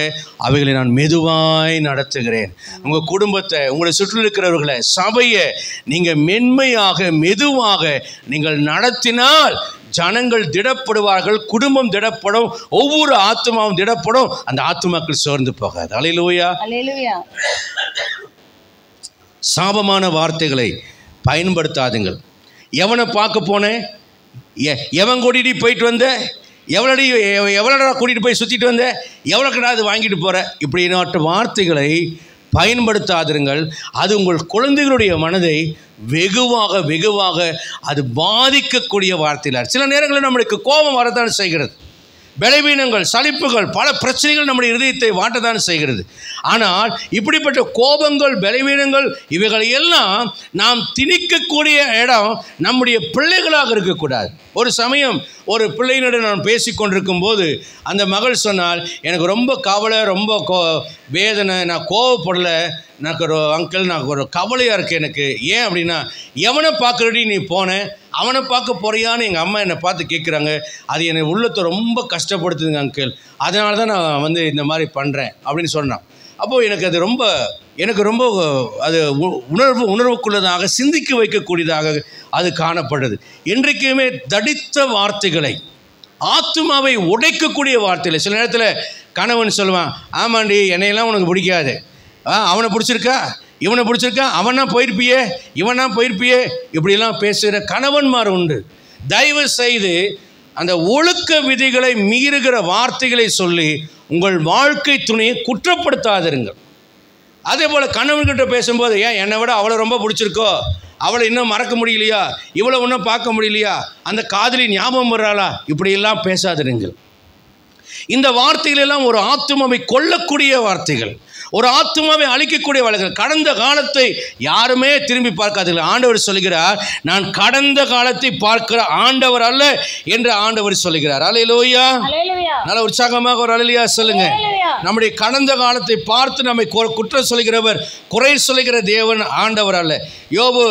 அவைகளை நான் மெதுவாய் நடத்துகிறேன். உங்கள் குடும்பத்தை, உங்களை சுற்றி இருக்கிறவர்களை, சபையை நீங்கள் மென்மையாக மெதுவாக நீங்கள் நடத்தினால் ஜனங்கள் திடப்படுவார்கள், குடும்பம் திடப்படும், ஒவ்வொரு ஆத்மாவும் திடப்படும், அந்த ஆத்மாக்கள் சோர்ந்து போகாது. அல்லேலூயா. சாபமான வார்த்தைகளை பயன்படுத்தாதுங்கள். எவனை பார்க்க போனேன், எவன் கூட்டிகிட்டு போயிட்டு வந்த, எவ்வளோடா கூட்டிகிட்டு போய் சுற்றிட்டு வந்த, எவ்வளோக்கடா அது வாங்கிட்டு போகிற, இப்படினாட்ட வார்த்தைகளை பயன்படுத்தாதிருங்கள். அது உங்கள் குழந்தைகளுடைய மனதை வெகுவாக அது பாதிக்கக்கூடிய வார்த்தைகள். சில நேரங்களில் நம்மளுக்கு கோபம் வரத்தான் செய்கிறது. பலவீனங்கள், சலிப்புகள், பல பிரச்சனைகள் நம்முடைய இதயத்தை வாட்டத்தான் செய்கிறது. ஆனால் இப்படிப்பட்ட கோபங்கள், பலவீனங்கள் இவைகளை எல்லாம் நாம் திணிக்கக்கூடிய இடம் நம்முடைய பிள்ளைகளாக இருக்கக்கூடாது. ஒரு சமயம் ஒரு பிள்ளையினுடன் நான் பேசி கொண்டிருக்கும் போது அந்த மகள் சொன்னால், எனக்கு ரொம்ப கவலை, ரொம்ப வேதனை, நான் கோவப்படலை, எனக்கு ஒரு அங்கிள், நான் ஒரு கவலையாக இருக்குது எனக்கு. ஏன் அப்படின்னா, எவனை பார்க்குறடி நீ போனேன், அவனை பார்க்க போறியான்னு எங்கள் அம்மா என்னை பார்த்து கேட்குறாங்க. அது என்னை உள்ளத்தை ரொம்ப கஷ்டப்படுத்துதுங்க அங்கிள், அதனால தான் நான் இந்த மாதிரி பண்ணுறேன் அப்படின்னு சொன்னான். அப்போது எனக்கு ரொம்ப அது உணர்வுக்குள்ளதாக சிந்திக்க வைக்கக்கூடியதாக அது காணப்படுது. இன்றைக்குமே தடித்த வார்த்தைகளை, ஆத்துமாவை உடைக்கக்கூடிய வார்த்தைகளை, சில நேரத்தில் கணவன் சொல்லுவான், ஆமாண்டி என்னையெல்லாம் உனக்கு பிடிக்காது, அவனை பிடிச்சிருக்கா, இவனை பிடிச்சிருக்கா, அவனா போயிருப்பியே, இவனா போயிருப்பியே, இப்படியெல்லாம் பேசுகிற கணவன்மார் உண்டு. தயவு செய்து அந்த ஒழுக்க விதிகளை மீறுகிற வார்த்தைகளை சொல்லி உங்கள் வாழ்க்கை துணையை குற்றப்படுத்தாதிருங்கள். அதே போல் கணவன்கிட்ட பேசும்போது, ஏன் என்னை விட அவளை ரொம்ப பிடிச்சிருக்கோ, அவளை இன்னும் மறக்க முடியலையா, இவளை இன்னும் பார்க்க முடியலையா, அந்த காதலி ஞாபகம் வர்றாளா, இப்படியெல்லாம் பேசாதிருங்கள். இந்த வார்த்தைகளெல்லாம் ஒரு ஆத்துமாவை கொல்லக்கூடிய வார்த்தைகள், ஒரு ஆத்துமாவை அழிக்கக்கூடிய வார்த்தைகள். கடந்த காலத்தை யாருமே திரும்பி பார்க்காதீர்கள். ஆண்டவர் சொல்கிறார், நான் கடந்த காலத்தை பார்க்கிற ஆண்டவர் அல்ல என்று ஆண்டவர் சொல்கிறார். அல்லேலூயா. நல்ல உற்சாகமாக ஒரு அல்லேலூயா சொல்லுங்க. நம்முடைய கடந்த காலத்தை பார்த்து நம்மை குற்றம் சொல்கிறவர், குறை சொல்கிற தேவன் ஆண்டவர் அல்ல. யோபு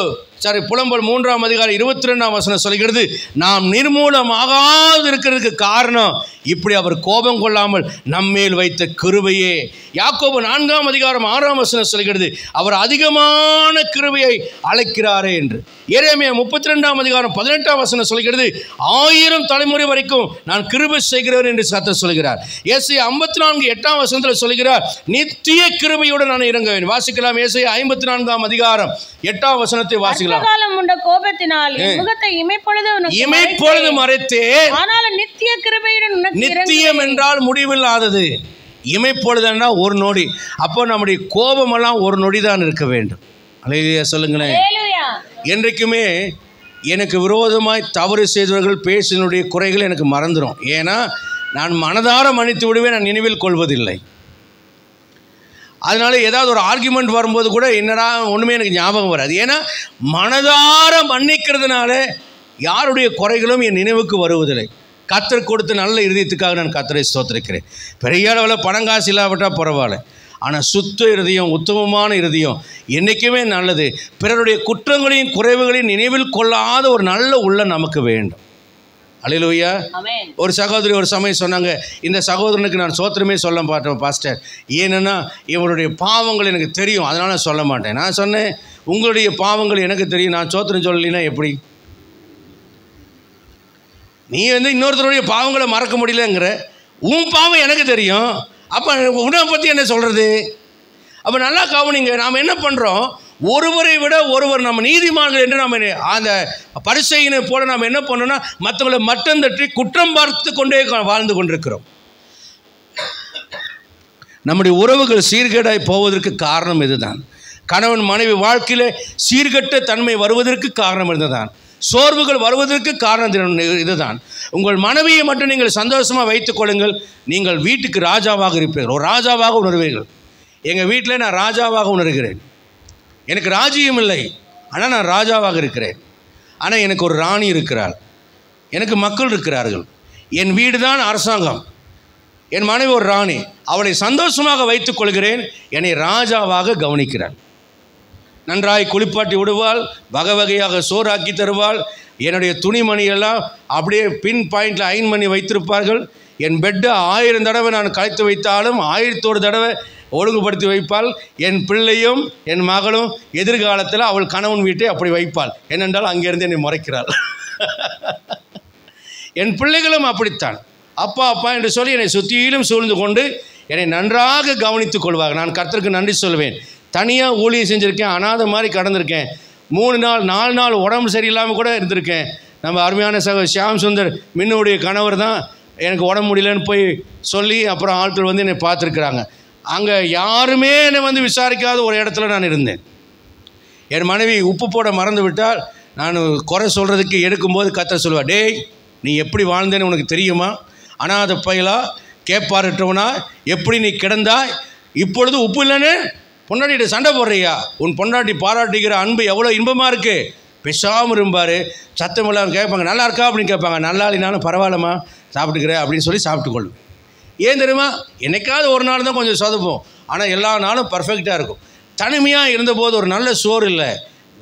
புலம்பல் 3ஆம் அதிகாரம் 22ஆம் வசனம் சொல்கிறது, நாம் நிர்மூலமாகாது இருக்கிறதுக்கு காரணம் இப்படி அவர் கோபம் கொள்ளாமல் நம்மேல் வைத்த கிருபையே. யாக்கோபு 4ஆம் அதிகாரம் 6ஆம் வசனம் சொல்கிறது, அவர் அதிகமான கிருபையை அழைக்கிறாரே என்று. எரேமியா 32ஆம் அதிகாரம் 18ஆம் வசனம் சொல்கிறது, 1000 தலைமுறை வரைக்கும் நான் கிருபை செய்கிறேன் என்று கர்த்தர் சொல்கிறார். ஏசாயா 54:8ஆம் வசனத்தில் சொல்கிறார், நித்திய கிருபையுடன் நான் இறங்குவேன். வாசிக்கலாம் ஏசாயா 54ஆம் அதிகாரம் 8ஆம் வசனத்தை வாசிக்கலாம். கோபத்தினால் முகத்தை இமைப்பொழுது மறைத்தேன், ஆனாலும் நித்திய கிருபையுடன் நித்தியம் என்றால் முடிவில்லாதது, இமைப்பொழுதுன்னா ஒரு நொடி. அப்போ நம்முடைய கோபமெல்லாம் ஒரு நொடி தான் இருக்க வேண்டும். அல்லேலூயா சொல்லுங்களேன். என்றைக்குமே எனக்கு விரோதமாய் தவறு செய்தவர்கள் பேசினுடைய குறைகள் எனக்கு மறந்துடும். ஏன்னா நான் மனதார மன்னித்து விடுவேன், நான் நினைவில் கொள்வதில்லை. அதனால ஏதாவது ஒரு ஆர்கியூமெண்ட் வரும்போது கூட என்னடா ஒன்றுமே எனக்கு ஞாபகம் வராது. ஏன்னா மனதார மன்னிக்கிறதுனால யாருடைய குறைகளும் என் நினைவுக்கு வருவதில்லை. கர்த்தர் கொடுத்த நல்ல இருதயத்துக்காக நான் கர்த்தரை ஸ்தோத்திரிக்கிறேன். பெரிய அளவில் பணங்காசு இல்லாவிட்டால் பரவாயில்ல, ஆனால் சுத்த இருதயம், உத்தமமான இருதயம் என்றைக்குமே நல்லது. பிறருடைய குற்றங்களையும் குறைவுகளையும் நினைவில் கொள்ளாத ஒரு நல்ல உள்ளம் நமக்கு வேண்டும். அல்லேலூயா. ஒரு சகோதரி ஒரு சமயம் சொன்னாங்க, இந்த சகோதரனுக்கு நான் சோத்திரமே சொல்ல மாட்டேன் பாஸ்டர், ஏன்னா இவருடைய பாவங்கள் எனக்கு தெரியும், அதனால் நான் சொல்ல மாட்டேன். நான் சொன்னேன், உங்களுடைய பாவங்கள் எனக்கு தெரியும், நான் சோத்திரம் சொல்லலைன்னா எப்படி? நீ இன்னொருத்தருடைய பாவங்களை மறக்க முடியலங்கிற, உன் பாவம் எனக்கு தெரியும், அப்போ உன்னை பற்றி என்ன சொல்கிறது? அப்போ நல்லா கவனிங்க, நாம் என்ன பண்ணுறோம், ஒருவரை விட ஒருவர் நம்ம நீதிமான்கள் என்று நம்ம அந்த பரிசையினை போல நாம் என்ன பண்ணோம்னா மற்றவங்களை மட்டம் தட்டி குற்றம் பார்த்து கொண்டே வாழ்ந்து கொண்டிருக்கிறோம். நம்முடைய உறவுகள் சீர்கேடாய் போவதற்கு காரணம் இதுதான். கணவன் மனைவி வாழ்க்கையிலே சீர்கெட்ட தன்மை வருவதற்கு காரணம் இதுதான். சோர்வுகள் வருவதற்கு காரணம் இதுதான். உங்கள் மனைவியை மட்டும் நீங்கள் சந்தோஷமாக வைத்துக் கொள்ளுங்கள், நீங்கள் வீட்டுக்கு ராஜாவாக இருப்பீர்கள், ஒரு ராஜாவாக உணர்வீர்கள். எங்கள் வீட்டில் நான் ராஜாவாக உணர்கிறேன், எனக்கு ராஜ்யம் இல்லை, ஆனால் நான் ராஜாவாக இருக்கிறேன். ஆனால் எனக்கு ஒரு ராணி இருக்கிறாள், எனக்கு மக்கள் இருக்கிறார்கள், என் வீடு தான் அரசாங்கம், என் மனைவி ஒரு ராணி, அவளை சந்தோஷமாக வைத்துக் கொள்கிறேன், என்னை ராஜாவாக கவனிக்கிறாள். நன்றாய் குளிப்பாட்டி விடுவாள், வகை வகையாக சோறாக்கி தருவாள். என்னுடைய துணிமணியெல்லாம் அப்படியே பின் பாயிண்டில் அயன் பண்ணி வைத்திருப்பார்கள். என் பெட்டை 1000 தடவை நான் கலைத்து வைத்தாலும் 1001 தடவை ஒழுங்குபடுத்தி வைப்பாள். என் பிள்ளையும் என் மகளும் எதிர்காலத்தில் அவள் கணவன் வீட்டை அப்படி வைப்பாள். ஏனென்றால் அங்கேருந்து என்னை முறைக்கிறாள். என் பிள்ளைகளும் அப்படித்தான், அப்பா அப்பா என்று சொல்லி என்னை சுற்றிலும் சூழ்ந்து கொண்டு என்னை நன்றாக கவனித்துக் கொள்வார்கள். நான் கர்த்தருக்கு நன்றி சொல்வேன். தனியாக ஊழியம் செஞ்சுருக்கேன், அனாதை மாதிரி கடந்திருக்கேன், 3 நாள் 4 நாள் உடம்பு சரியில்லாமல் கூட இருந்திருக்கேன். நம்ம அருமையான ஷியாம் சுந்தர் மின்னுடைய கணவர் தான் எனக்கு உடம்பு முடியலன்னு போய் சொல்லி அப்புறம் ஆட்கள் என்னை பார்த்துருக்குறாங்க. அங்கே யாருமே என்னை விசாரிக்காத ஒரு இடத்துல நான் இருந்தேன். என் மனைவி உப்பு போட மறந்து விட்டால் நான் குறை சொல்கிறதுக்கு எடுக்கும்போது கர்த்தர் சொல்லுவாள், டேய் நீ எப்படி வாழ்ந்தேன்னு உனக்கு தெரியுமா? அனாதை பயலா கேப்பாரற்றவனா எப்படி நீ கிடந்தாய், இப்பொழுது உப்பு இல்லைன்னு பொண்டாட்டிகிட்ட சண்டை போடுறியா? உன் பொண்டாட்டி பாராட்டுகிற அன்பு எவ்வளோ இன்பமாக இருக்குது, பேசாமல் இருப்பார். சத்தமெல்லாம் கேட்பாங்க, நல்லா இருக்கா அப்படின்னு கேட்பாங்க. நல்லா இல்லைனாலும் பரவாயில்லம்மா சாப்பிட்டுக்கிறேன் அப்படின்னு சொல்லி சாப்பிட்டுக்கொள்ளும். ஏன் தெரியுமா? என்னைக்காவது ஒரு நாள் தான் கொஞ்சம் சொதப்போம், ஆனால் எல்லா நாளும் பர்ஃபெக்டாக இருக்கும். தனிமையாக இருந்தபோது ஒரு நல்ல சோறு இல்லை,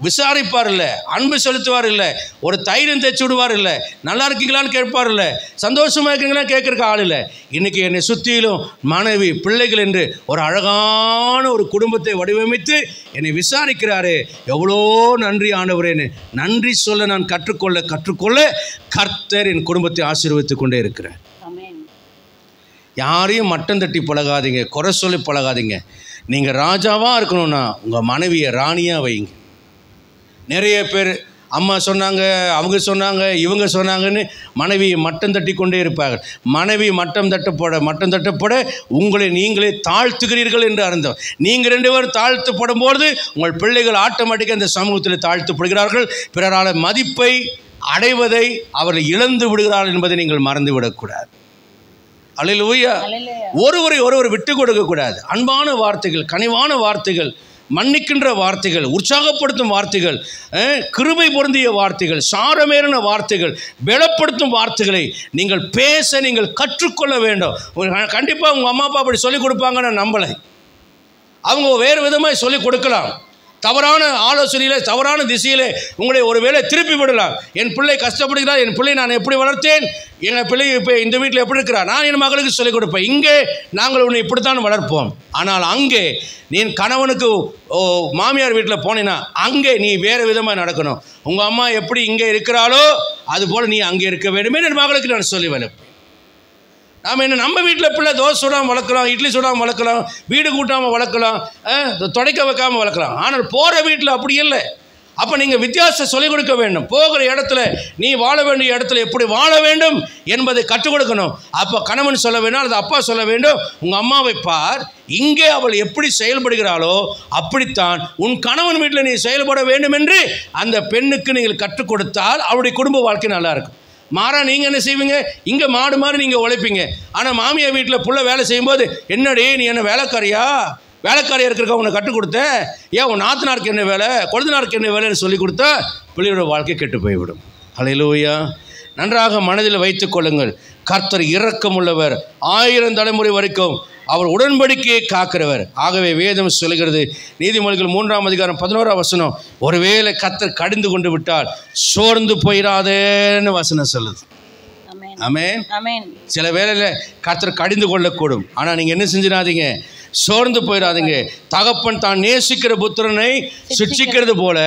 விசாரிப்பார் இல்லை, அன்பு செலுத்துவார் இல்லை, ஒரு தைரியம் தைச்சு விடுவார் இல்லை, நல்லா இருக்கீங்களான்னு கேட்பார் இல்லை, சந்தோஷமாக இருக்கீங்களான்னு கேட்குறக்கு ஆள் இல்லை. இன்றைக்கி என்னை சுற்றிலும் மனைவி பிள்ளைகள் என்று ஒரு அழகான ஒரு குடும்பத்தை வடிவமைத்து என்னை விசாரிக்கிறாரு. எவ்வளோ நன்றி ஆண்டவரேன்னு நன்றி சொல்ல நான் கற்றுக்கொள்ள கர்த்தர் என் குடும்பத்தை ஆசீர்வதித்து கொண்டே இருக்கிறார். யாரையும் மட்டம் தட்டி பழகாதீங்க, குறை சொல்லி பழகாதீங்க. நீங்கள் ராஜாவாக இருக்கணும்னா உங்கள் மனைவியை ராணியாக வைங்க. நிறைய பேர் அம்மா சொன்னாங்க, அவங்க சொன்னாங்க, இவங்க சொன்னாங்கன்னு மனைவியை மட்டம் தட்டி கொண்டே இருப்பார்கள். மனைவி மட்டம் தட்டப்பட உங்களை நீங்களே தாழ்த்துகிறீர்கள் என்று அர்த்தம். நீங்கள் 2 பேரும் தாழ்த்தப்படும்போது உங்கள் பிள்ளைகள் ஆட்டோமேட்டிக்காக இந்த சமூகத்தில் தாழ்த்தப்படுகிறார்கள். பிறரால் மதிப்பை அடைவதை அவர்கள் இழந்து விடுகிறார்கள் என்பதை நீங்கள் மறந்துவிடக்கூடாது. அல்லேலூயா. ஒருவரை விட்டு கொடுக்கக்கூடாது. அன்பான வார்த்தைகள், கனிவான வார்த்தைகள், மன்னிக்கின்ற வார்த்தைகள், உற்சாகப்படுத்தும் வார்த்தைகள், கிருபை பொருந்திய வார்த்தைகள், சாரமேறின வார்த்தைகள், பலப்படுத்தும் வார்த்தைகளை நீங்கள் பேச நீங்கள் கற்றுக்கொள்ள வேண்டும். கண்டிப்பாக உங்கள் அம்மா அப்பா அப்படி சொல்லிக் கொடுப்பாங்க நான் நம்பலை. அவங்க வேறு விதமாக சொல்லிக் கொடுக்கலாம். தவறான ஆலோசனையில், தவறான திசையில் உங்களை ஒரு வேளை திருப்பி விடலாம். என் பிள்ளை கஷ்டப்படுகிறார், என் பிள்ளை நான் எப்படி வளர்த்தேன், எங்கள் பிள்ளை இப்போ இந்த வீட்டில் எப்படி இருக்கிறார், நான் என் மகளுக்கு சொல்லிக் கொடுப்பேன். இங்கே நாங்கள் உன்னை இப்படித்தான் வளர்ப்போம். ஆனால் அங்கே நீ கணவனுக்கு மாமியார் வீட்டில் போனீன்னா அங்கே நீ வேறு விதமாக நடக்கணும். உங்கள் அம்மா எப்படி இங்கே இருக்கிறாளோ அதுபோல் நீ அங்கே இருக்க வேண்டுமே என் மகளுக்கு நான் சொல்லி வளர்ப்பேன். நம்ம வீட்டில் பிள்ளை தோசை சுடாமல் வளர்க்கலாம், இட்லி சுடாமல் வளர்க்கலாம், வீடு கூட்டாமல் வளர்க்கலாம், துடைக்க வைக்காமல் வளர்க்கலாம். ஆனால் போகிற வீட்டில் அப்படி இல்லை. அப்போ நீங்கள் வித்தியாசம் சொல்லிக் கொடுக்க வேண்டும். போகிற இடத்துல நீ வாழ வேண்டிய இடத்துல எப்படி வாழ வேண்டும் என்பதை கற்றுக் கொடுக்கணும். அப்போ கணவன் சொல்ல வேண்டும், அது அப்பா சொல்ல வேண்டும், உங்கள் அம்மாவை பார், இங்கே அவள் எப்படி செயல்படுகிறாளோ அப்படித்தான் உன் கணவன் வீட்டில் நீ செயல்பட வேண்டும் என்று அந்த பெண்ணுக்கு நீங்கள் கற்றுக் கொடுத்தால் அவருடைய குடும்ப வாழ்க்கை நல்லாயிருக்கும். மாறா நீங்கள் என்ன செய்வீங்க, இங்கே மாடு மாதிரி நீங்கள் உழைப்பீங்க. ஆனால் மாமியார் வீட்டில் புள்ள வேலை செய்யும்போது என்னடி நீ என்ன வேலைக்காரியாக இருக்கிறக்க உன்னை கற்றுக் கொடுத்த, ஏன் உன் நாத்தனாருக்கு என்ன வேலை, கொழுந்தனாருக்கு என்ன வேலைன்னு சொல்லி கொடுத்தா பிள்ளையோட வாழ்க்கை கெட்டு போய்விடும். அல்லேலூயா. நன்றாக மனதில் வைத்துக் கொள்ளுங்கள். கர்த்தர் இரக்கமுள்ளவர், 1000 தலைமுறை வரைக்கும் அவர் உடன்படிக்கையை காக்கிறவர். ஆகவே வேதம் சொல்கிறது, நீதிமொழிகள் 3ஆம் அதிகாரம் 11ஆம் வசனம், ஒருவேளை கர்த்தர் கடிந்து கொண்டு விட்டால் சோர்ந்து போயிடாதேன்னு வசனம் சொல்லுது. ஆமென். சில வேளையில் கர்த்தர் கடிந்து கொள்ளக்கூடும். ஆனால் நீங்கள் என்ன செஞ்சிடாதீங்க, சோர்ந்து போயிடாதீங்க. தகப்பன் தான் நேசிக்கிற புத்திரனை சிட்சிக்கிறது போல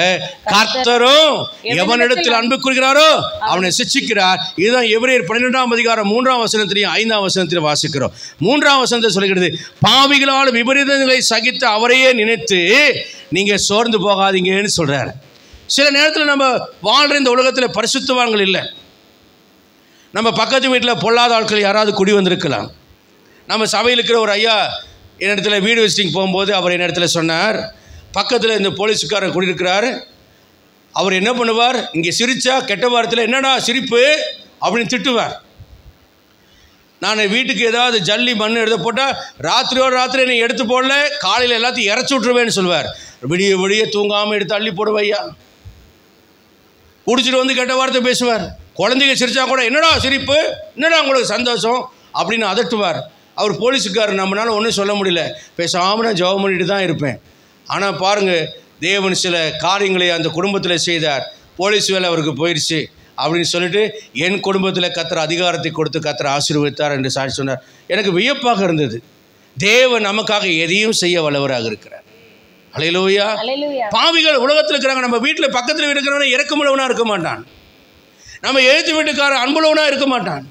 கர்த்தரும் எவனிடத்தில் அன்பு கூறுகிறாரோ அவனை சிட்சிக்கிறார். இதுதான் எபிரேயர் 12ஆம் அதிகாரம் 3ஆம் வசனத்திலையும் 5ஆம் வசனத்திலும் வாசிக்கிறோம். 3ஆம் வசனத்தை சொல்கிறது, பாவிகளால் விபரீதங்களை சகித்த அவரையே நினைத்து நீங்கள் சோர்ந்து போகாதீங்கன்னு சொல்கிறார். சில நேரத்தில் நம்ம வாழ்கிற இந்த உலகத்தில் பரிசுத்தவான்கள் இல்லை. நம்ம பக்கத்து வீட்டில் பொல்லாத ஆட்கள் யாராவது குடி வந்திருக்கலாம். நம்ம சபையில் இருக்கிற ஒரு ஐயா என்னிடத்துல வீடு விசிட்டிங் போகும்போது அவர் என்னிடத்துல சொன்னார், பக்கத்தில் இந்த போலீஸுக்காரர் குடியிருக்கிறார், அவர் என்ன பண்ணுவார், இங்கே சிரித்தா கெட்ட வாரத்தில் என்னடா சிரிப்பு அப்படின்னு திட்டுவார். நான் வீட்டுக்கு ஏதாவது ஜல்லி மண் எடுத்து போட்டால் ராத்திரி என்னை எடுத்து போடல, காலையில் எல்லாத்தையும் இறச்சி விட்ருவேன்னு சொல்லுவார். விடிய தூங்காமல் எடுத்து அள்ளி போடுவையா. குடிச்சிட்டு வந்து கெட்ட வார்த்தை பேசுவார். குழந்தைங்க சிரித்தா கூட என்னடா சிரிப்பு, என்னடா உங்களுக்கு சந்தோஷம் அப்படின்னு அதட்டுவார். அவர் போலீஸுக்காரர், நம்மளால் ஒன்றும் சொல்ல முடியல, பேசாமல் நான் ஜெபம் பண்ணிட்டு தான் இருப்பேன். ஆனால் பாருங்கள், தேவன் சில காரியங்களை அந்த குடும்பத்தில் செய்தார். போலீஸ் வேலை அவருக்கு போயிடுச்சு அப்படின்னு சொல்லிட்டு என் குடும்பத்தில் கர்த்தர் அதிகாரத்தை கொடுத்து கர்த்தர் ஆசீர்வதித்தார் என்று சாட்சி சொன்னார். எனக்கு வியப்பாக இருந்தது. தேவன் நமக்காக எதையும் செய்ய வல்லவராக இருக்கிறார். அல்லேலூயா. பாவிகள் உலகத்தில் இருக்கிறாங்க. நம்ம வீட்டில் பக்கத்தில் இருக்கிறவன இரக்கமுள்ளவனாக இருக்க மாட்டான். நம்ம எழுத்து வீட்டுக்காரன் அன்புள்ளவனாக இருக்க மாட்டான்.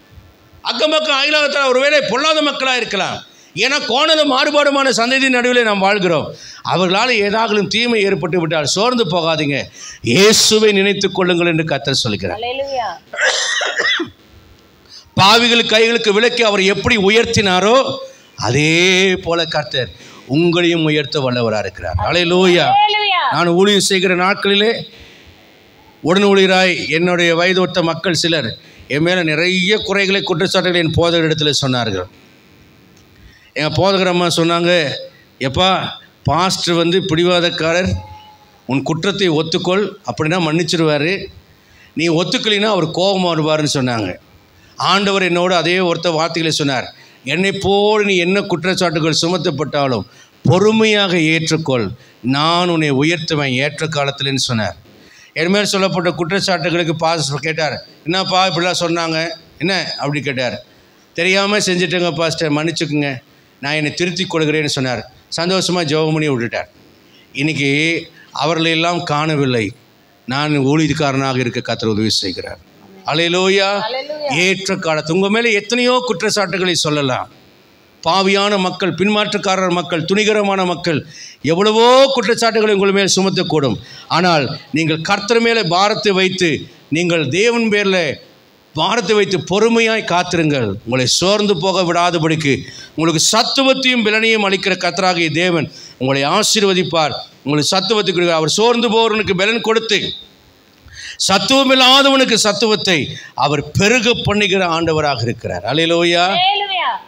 அக்கம் பக்கம் அயலகத்தில் ஒருவேளை பொல்லாத மக்களாக இருக்கலாம். ஏன்னா கோணலும் மாறுபாடுமான சந்ததி நடுவில் நாம் வாழ்கிறோம். அவர்களால் ஏதாகலும் தீமை ஏற்பட்டு விட்டால் சோர்ந்து போகாதீங்க, இயேசுவை நினைத்துக் கொள்ளுங்கள் என்று கர்த்தர் சொல்கிறார். பாவிகள் கைகளுக்கு விலக்கி அவர் எப்படி உயர்த்தினாரோ அதே போல கர்த்தர் உங்களையும் உயர்த்த வல்லவராக இருக்கிறார். அல்லேலூயா. நான் ஊழியம் செய்கிற நாட்களிலே உடன் ஊழியராய் என்னுடைய வயதொத்த மக்கள் சிலர் என் மேலே நிறைய குறைகளை குற்றச்சாட்டுகளை என் போதகர் இடத்துல சொன்னார்கள். எங்கள் போதகரம்மா சொன்னாங்க, எப்பா பாஸ்டர் பிடிவாதக்காரர், உன் குற்றத்தை ஒத்துக்கொள், அப்படின்னா மன்னிச்சிடுவார், நீ ஒத்துக்கலினா அவர் கோபமாக வருவார்னு சொன்னாங்க. ஆண்டவர் என்னோடு அதே ஒருத்த வார்த்தைகளை சொன்னார், என்னை போல் நீ என்ன குற்றச்சாட்டுகள் சுமத்தப்பட்டாலும் பொறுமையாக ஏற்றுக்கொள், நான் உன்னை உயர்த்துவேன் ஏற்ற காலத்தில்னு சொன்னார். என்மேல் சொல்லப்பட்ட குற்றச்சாட்டுகளுக்கு பாஸ்டர் கேட்டார், என்னப்பா இப்படிலாம் சொன்னாங்க என்ன அப்படி கேட்டார். தெரியாமல் செஞ்சுட்டேங்க பாஸ்டர், மன்னிச்சுக்குங்க, நான் என்னை திருத்தி கொள்கிறேன்னு சொன்னார். சந்தோஷமாக ஜெபம் பண்ணி விட்டுட்டார். இன்றைக்கி அவர்களெல்லாம் காணவில்லை, நான் ஊழியக்காரனாக இருக்க கர்த்தர் உதவி செய்கிறார். அல்லேலூயா. ஏற்ற காலத்து உங்கள் மேலே எத்தனையோ குற்றச்சாட்டுகளை சொல்லலாம். பாவியான மக்கள், பின்மாற்றக்காரர் மக்கள், துணிகரமான மக்கள், எவ்வளவோ குற்றச்சாட்டுகளை உங்கள் மேல் சுமத்தக்கூடும். ஆனால் நீங்கள் கர்த்தர் மேலே பாரத்தை வைத்து, நீங்கள் தேவன் பேரில் பாரத்தை வைத்து பொறுமையாய் காத்திருங்கள். உங்களை சோர்ந்து போக விடாதபடிக்கு உங்களுக்கு சத்துவத்தையும் பலனையும் அளிக்கிற கர்த்தராகிய தேவன் உங்களை ஆசீர்வதிப்பார். உங்களுக்கு சத்துவத்துக்கு அவர் சோர்ந்து போகிறவனுக்கு பலன் கொடுத்து, சத்துவம் இல்லாதவனுக்கு சத்துவத்தை அவர் பெருக பண்ணுகிற ஆண்டவராக இருக்கிறார். அல்லேலூயா.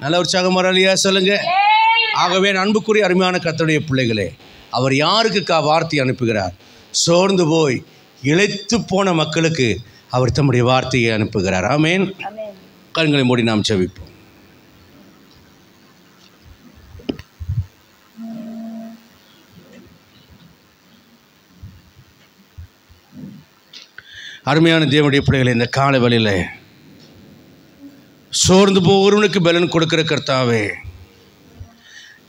நல்ல உற்சாகமாக அல்லையா சொல்லுங்க. ஆகவே அன்புக்குரிய அருமையான கர்த்தருடைய பிள்ளைகளே, அவர் யாருக்கு வார்த்தை அனுப்புகிறார்? சோர்ந்து போய் இளைத்து போன மக்களுக்கு அவர் தம்முடைய வார்த்தையை அனுப்புகிறார். ஆமென். கண்களை மூடி நாம் ஜெபிப்போம். அருமையான தேவனுடைய பிள்ளைகளை, இந்த காலை வேளையில் சோர்ந்து போகிறவனுக்கு பலன் கொடுக்கிற கர்த்தாவே,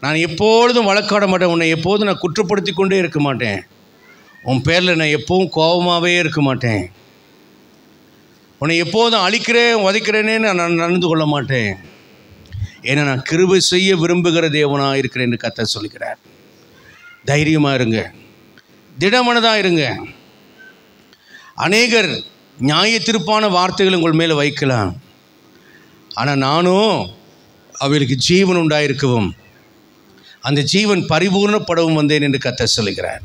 நான் எப்பொழுதும் வழக்காட மாட்டேன், உன்னை எப்போதும் நான் குற்றப்படுத்தி கொண்டே இருக்க மாட்டேன், உன் பேரில் நான் எப்பவும் கோபமாகவே இருக்க மாட்டேன், உன்னை எப்போதும் அழிக்கிறேன் உதைக்கிறேனே நான் நடந்து கொள்ள மாட்டேன், ஏன்னா நான் கிருபை செய்ய விரும்புகிற தேவனாக இருக்கிறேன் என்று கர்த்தர் சொல்கிறார். தைரியமாக இருங்க, திடமனதாக இருங்க. அநேகர் நியாயத்திருப்பான வார்த்தைகள் உங்கள் மேலே வைக்கலாம், ஆனால் நானும் அவர்களுக்கு ஜீவன் உண்டாயிருக்கவும் அந்த ஜீவன் பரிபூர்ணப்படவும் வந்தேன் என்று கர்த்தர் சொல்கிறார்.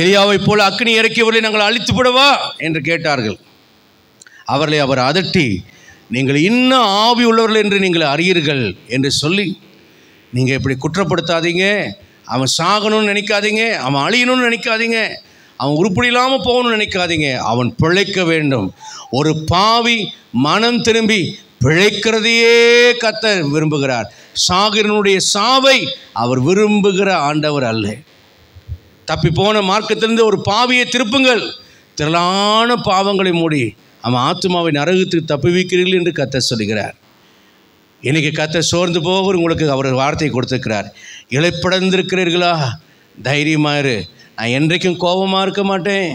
எலியாவைப் போல அக்கினி இறக்கியவர்களை நாங்கள் அழித்து விடவா என்று கேட்டார்கள். அவர்களை அவர் அதட்டி, நீங்கள் இன்னும் ஆவி உள்ளவர்கள் என்று நீங்கள் அறியீர்கள் என்று சொல்லி, நீங்கள் இப்படி குற்றப்படுத்தாதீங்க, அவன் சாகணும்னு நினைக்காதீங்க, அவன் அழியணும்னு நினைக்காதீங்க, அவன் உருப்படி இல்லாமல் போகணும்னு நினைக்காதீங்க, அவன் பிழைக்க வேண்டும். ஒரு பாவி மனம் திரும்பி பிழைக்கிறதையே கர்த்தர் விரும்புகிறார். சாகிறனுடைய சாவை அவர் விரும்புகிற ஆண்டவர் அல்ல. தப்பி போன மார்க்கத்திலிருந்து ஒரு பாவியை திருப்புங்கள், திரளான பாவங்களை மூடி அவன் ஆத்துமாவை நரகத்துக்கு தப்புவிக்கிறீர்கள் என்று கர்த்தர் சொல்கிறார். இன்றைக்கி கர்த்தர் சோர்ந்து போக உங்களுக்கு அவர் வார்த்தை கொடுத்துருக்கிறார். இளைப்படைந்திருக்கிறீர்களா? தைரியமாக இரு, நான் என்றைக்கும் கோபமாக இருக்க மாட்டேன்,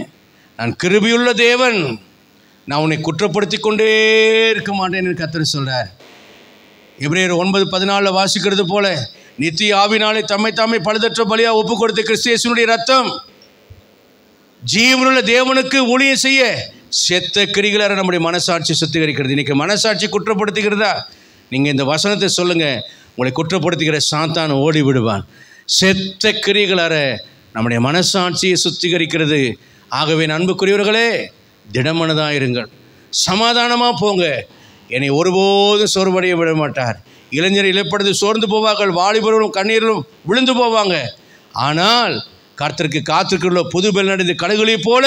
நான் கிருபையுள்ள தேவன், நான் உன்னை குற்றப்படுத்தி கொண்டே இருக்க மாட்டேன் என்று கர்த்தர் சொல்கிறார். எபிரேயர் 9:14 வாசிக்கிறது போல, நித்திய ஆவினாலே தம்மை தாமே பழுதற்ற பலியாக ஒப்பு கொடுத்த கிறிஸ்து இயேசுவினுடைய ரத்தம் ஜீவனுள்ள தேவனுக்கு ஊழியம் செய்ய செத்த கிரிகளார நம்முடைய மனசாட்சி சுத்திகரிக்கிறது. இன்றைக்கி மனசாட்சி குற்றப்படுத்துகிறதா? நீங்கள் இந்த வசனத்தை சொல்லுங்கள், உங்களை குற்றப்படுத்துகிற சாத்தான் ஓடி விடுவான். செத்த கிரிகளார நம்முடைய மனசாட்சியை சுத்திகரிக்கிறது. ஆகவே அன்புக்குரியவர்களே, திடமனதாக இருங்கள், சமாதானமாக போங்க. என்னை ஒருபோதும் சோர்வடைய விட மாட்டார். இளைஞர் இழைப்படுத்து சோர்ந்து போவார்கள், வாலிபர்களும் கண்ணீரிலும் விழுந்து போவாங்க. ஆனால் கர்த்தருக்கு காத்திருக்கிற புது பெல் நடந்து கழுகுகளைப் போல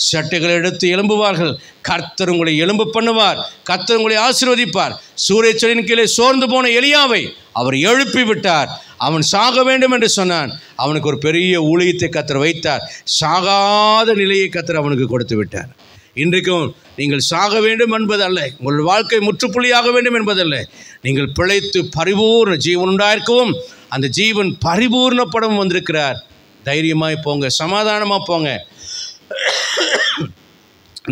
சட்டைகளை எடுத்து எழும்புவார்கள். கர்த்தர் உங்களை எழும்பு பண்ணுவார், கர்த்தர் உங்களை ஆசீர்வதிப்பார். சூரியச்செடியின் கீழே சோர்ந்து போன எலியாவை அவர் எழுப்பி விட்டார். அவன் சாக வேண்டும் என்று சொன்னான், அவனுக்கு ஒரு பெரிய ஊழியத்தை கர்த்தர் வைத்தார். சாகாத நிலையை கர்த்தர் அவனுக்கு கொடுத்து விட்டார். இன்றைக்கும் நீங்கள் சாக வேண்டும் என்பதல்ல, உங்கள் வாழ்க்கை முற்றுப்புள்ளியாக வேண்டும் என்பதல்ல, நீங்கள் பிழைத்து பரிபூர்ண ஜீவன் உண்டாயிருக்கவும் அந்த ஜீவன் பரிபூர்ணப்படவும் வந்திருக்கிறார். தைரியமாய் போங்க, சமாதானமாக போங்க.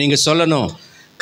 நீங்கள் சொல்லணும்,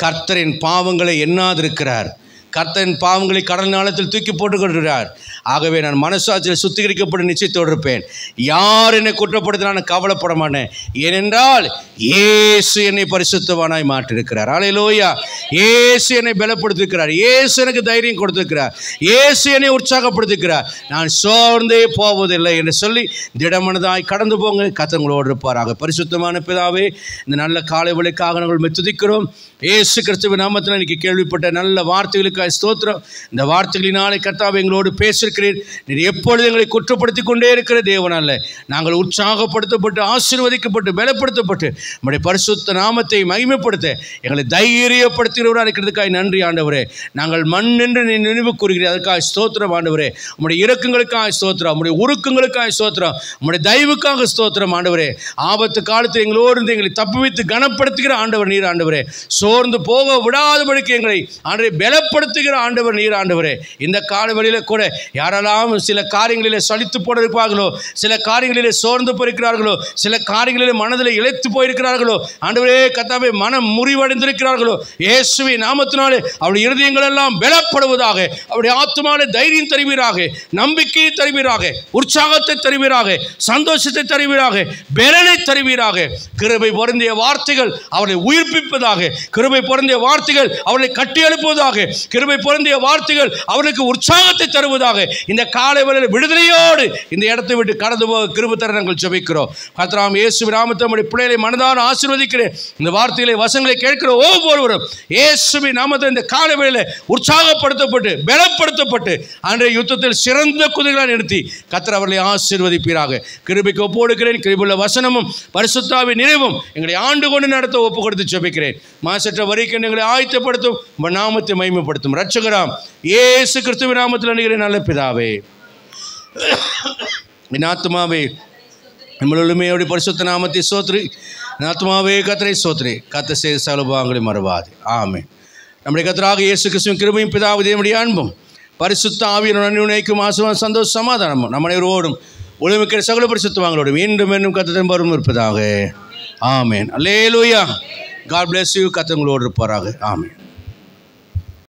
கர்த்தரின் பாவங்களை எண்ணாதிருக்கிறார், கர்த்தரின் பாவங்களை கடல் நாளத்தில் தூக்கி போட்டுக் கொள்கிறார். ஆகவே நான் மனசாட்சியில் சுத்திகரிக்கப்படும் நிச்சயத்தோடு இருப்பேன். யார் என்னை குற்றப்படுத்த நான் கவலைப்பட மாட்டேன். ஏனென்றால் இயேசு என்னை பரிசுத்தவானாய் மாற்றிருக்கிறார். அல்லேலூயா. இயேசு என்னை பலப்படுத்திருக்கிறார், இயேசு எனக்கு தைரியம் கொடுத்திருக்கிறார், இயேசு என்னை உற்சாகப்படுத்திருக்கிறார். நான் சோர்ந்தே போவதில்லை என்று சொல்லி திடமனதாய் கடந்து போங்க. கர்த்தர் உங்களோடு இருப்பாராக. பரிசுத்தமான பிதாவே, இந்த நல்ல காலை வேளைக்காக நாங்கள் துதிக்கிறோம். இயேசு கிறிஸ்துவின் நாமத்தில் இன்னைக்கு கேள்விப்பட்ட நல்ல வார்த்தைகளுக்கு கிருபைக்காய் ஸ்தோத்திரம். இந்த வார்த்தைகளினாலே கர்த்தாவே எங்களோடு பேசியிருக்கிறீர். நீர் எப்பொழுது எங்களை குற்றப்படுத்தி கொண்டே இருக்கிற தேவன் அல்ல. நாங்கள் உற்சாகப்படுத்தப்பட்டு ஆசீர்வதிக்கப்பட்டு பலப்படுத்தப்பட்டு நம்முடைய பரிசுத்த நாமத்தை மகிமைப்படுத்த எங்களை தைரியப்படுத்துகிறவராக இருக்கிறதுக்காக நன்றி ஆண்டவரே. நாங்கள் மண் என்று நீ நினைவு கூறுகிறீர், அதற்காக ஸ்தோத்திரம் ஆண்டவரே. உம்முடைய இரக்கங்களுக்காக ஸ்தோத்திரம், உம்முடைய உருக்கங்களுக்காக ஸ்தோத்திரம், உம்முடைய தயவுக்காக ஸ்தோத்திரம் ஆண்டவரே. ஆபத்து காலத்தில் எங்களோடு இருந்து எங்களை தப்புவித்து கனப்படுத்துகிற ஆண்டவர் நீர் ஆண்டவரே. சோர்ந்து போக விடாதபடிக்கு எங்களை ஆண்டவரை பலப்படுத்துகிற ஆண்டவர் நீர் ஆண்டவரே. இந்த காலவெளியில் கூட யாரெல்லாம் சில காரியங்களிலே சலித்து போட இருப்பார்களோ, சில காரியங்களிலே சோர்ந்து போயிருக்கிறார்களோ, சில காரியங்களிலே மனதில் இழைத்து போயிருக்கிறார்களோ ஆண்டவரே கர்த்தாவே, மனம் முறிவடைந்திருக்கிறார்களோ, இயேசுவின் நாமத்தினாலே அவருடைய இருதயங்கள் எல்லாம் பலப்படுவதாக, அவருடைய ஆத்துமாவிலே தைரியம் தருவீராக, நம்பிக்கையை தருவீராக, உற்சாகத்தை தருவீராக, சந்தோஷத்தை தருவீராக, பலனை தருவீராக. கிருபை பொருந்திய வார்த்தைகள் அவர்களை உயிர்ப்பிப்பதாக, கிருபை பொருந்திய வார்த்தைகள் அவர்களை கட்டி எழுப்புவதாக, கிருபை பொருந்திய வார்த்தைகள் அவர்களுக்கு உற்சாகத்தை தருவதாக. இந்த காலை வேளையில் விடுதலையோடு இந்த இடத்தை விட்டு கடந்து போக கிருபை தர நாங்கள் ஜெபிக்கிறோம். கர்த்தராம் இயேசுவின் நாமத்தில் நம்முடைய பிள்ளைகளை மனதார ஆசீர்வதிக்கிறேன். இந்த வார்த்தைகளை வசங்களை கேட்கிற ஒவ்வொருவரும் இயேசுவின் நாமத்தில் இந்த காலை வேளையில் உற்சாகப்படுத்தப்பட்டு பலப்படுத்தப்பட்டு அன்றைய யுத்தத்தில் சிறந்த குதிரைகளாக நிறுத்தி கர்த்தர் அவர்களை ஆசீர்வதிப்பீராக. கிருபைக்கு ஒப்பு கொடுக்கிறேன். கிருபையுள்ள வசனமும் பரிசுத்தாவின் நிறைவும் எங்களை ஆண்டு கொண்டு நடத்த ஒப்பு கொடுத்து ஜெபிக்கிறேன். மாசற்ற வரிக்கு எங்களை ஆயத்தப்படுத்தும், உம்முடைய நாமத்தை மகிமைப்படுத்தும். இரட்சகராம் இயேசு கிறிஸ்துவின் நாமத்தில் அணுகிறேன் நல்ல பிதாவே. என் ஆத்துமாவே நம்மளுமே பரிசுத்த நாமத்தை சோத்ரி, என் ஆத்துமாவே கர்த்தரை சோத்ரி, கர்த்தர் செய்த சகல உபகாரங்களை மறவாது. ஆமென். நம்முடைய கர்த்தராக இயேசு கிறிஸ்துவின் கிருபையும் பிதாவு தேவனுடைய அன்பும் பரிசுத்த ஆவியின் அன்னைக்கும் ஆசீர்வாதம் சந்தோஷ சமாதானமும் நம்ம அனைவரோடும் ஒளிமிக்கிற சகல பரிசுத்தவான்களோடும் மீண்டும் மீண்டும் கர்த்தர் வரும் இருப்பதாக. ஆமென். அல்லேலூயா. God bless you. கர்த்தர் உங்களோடு இருப்பாராக. ஆமென்.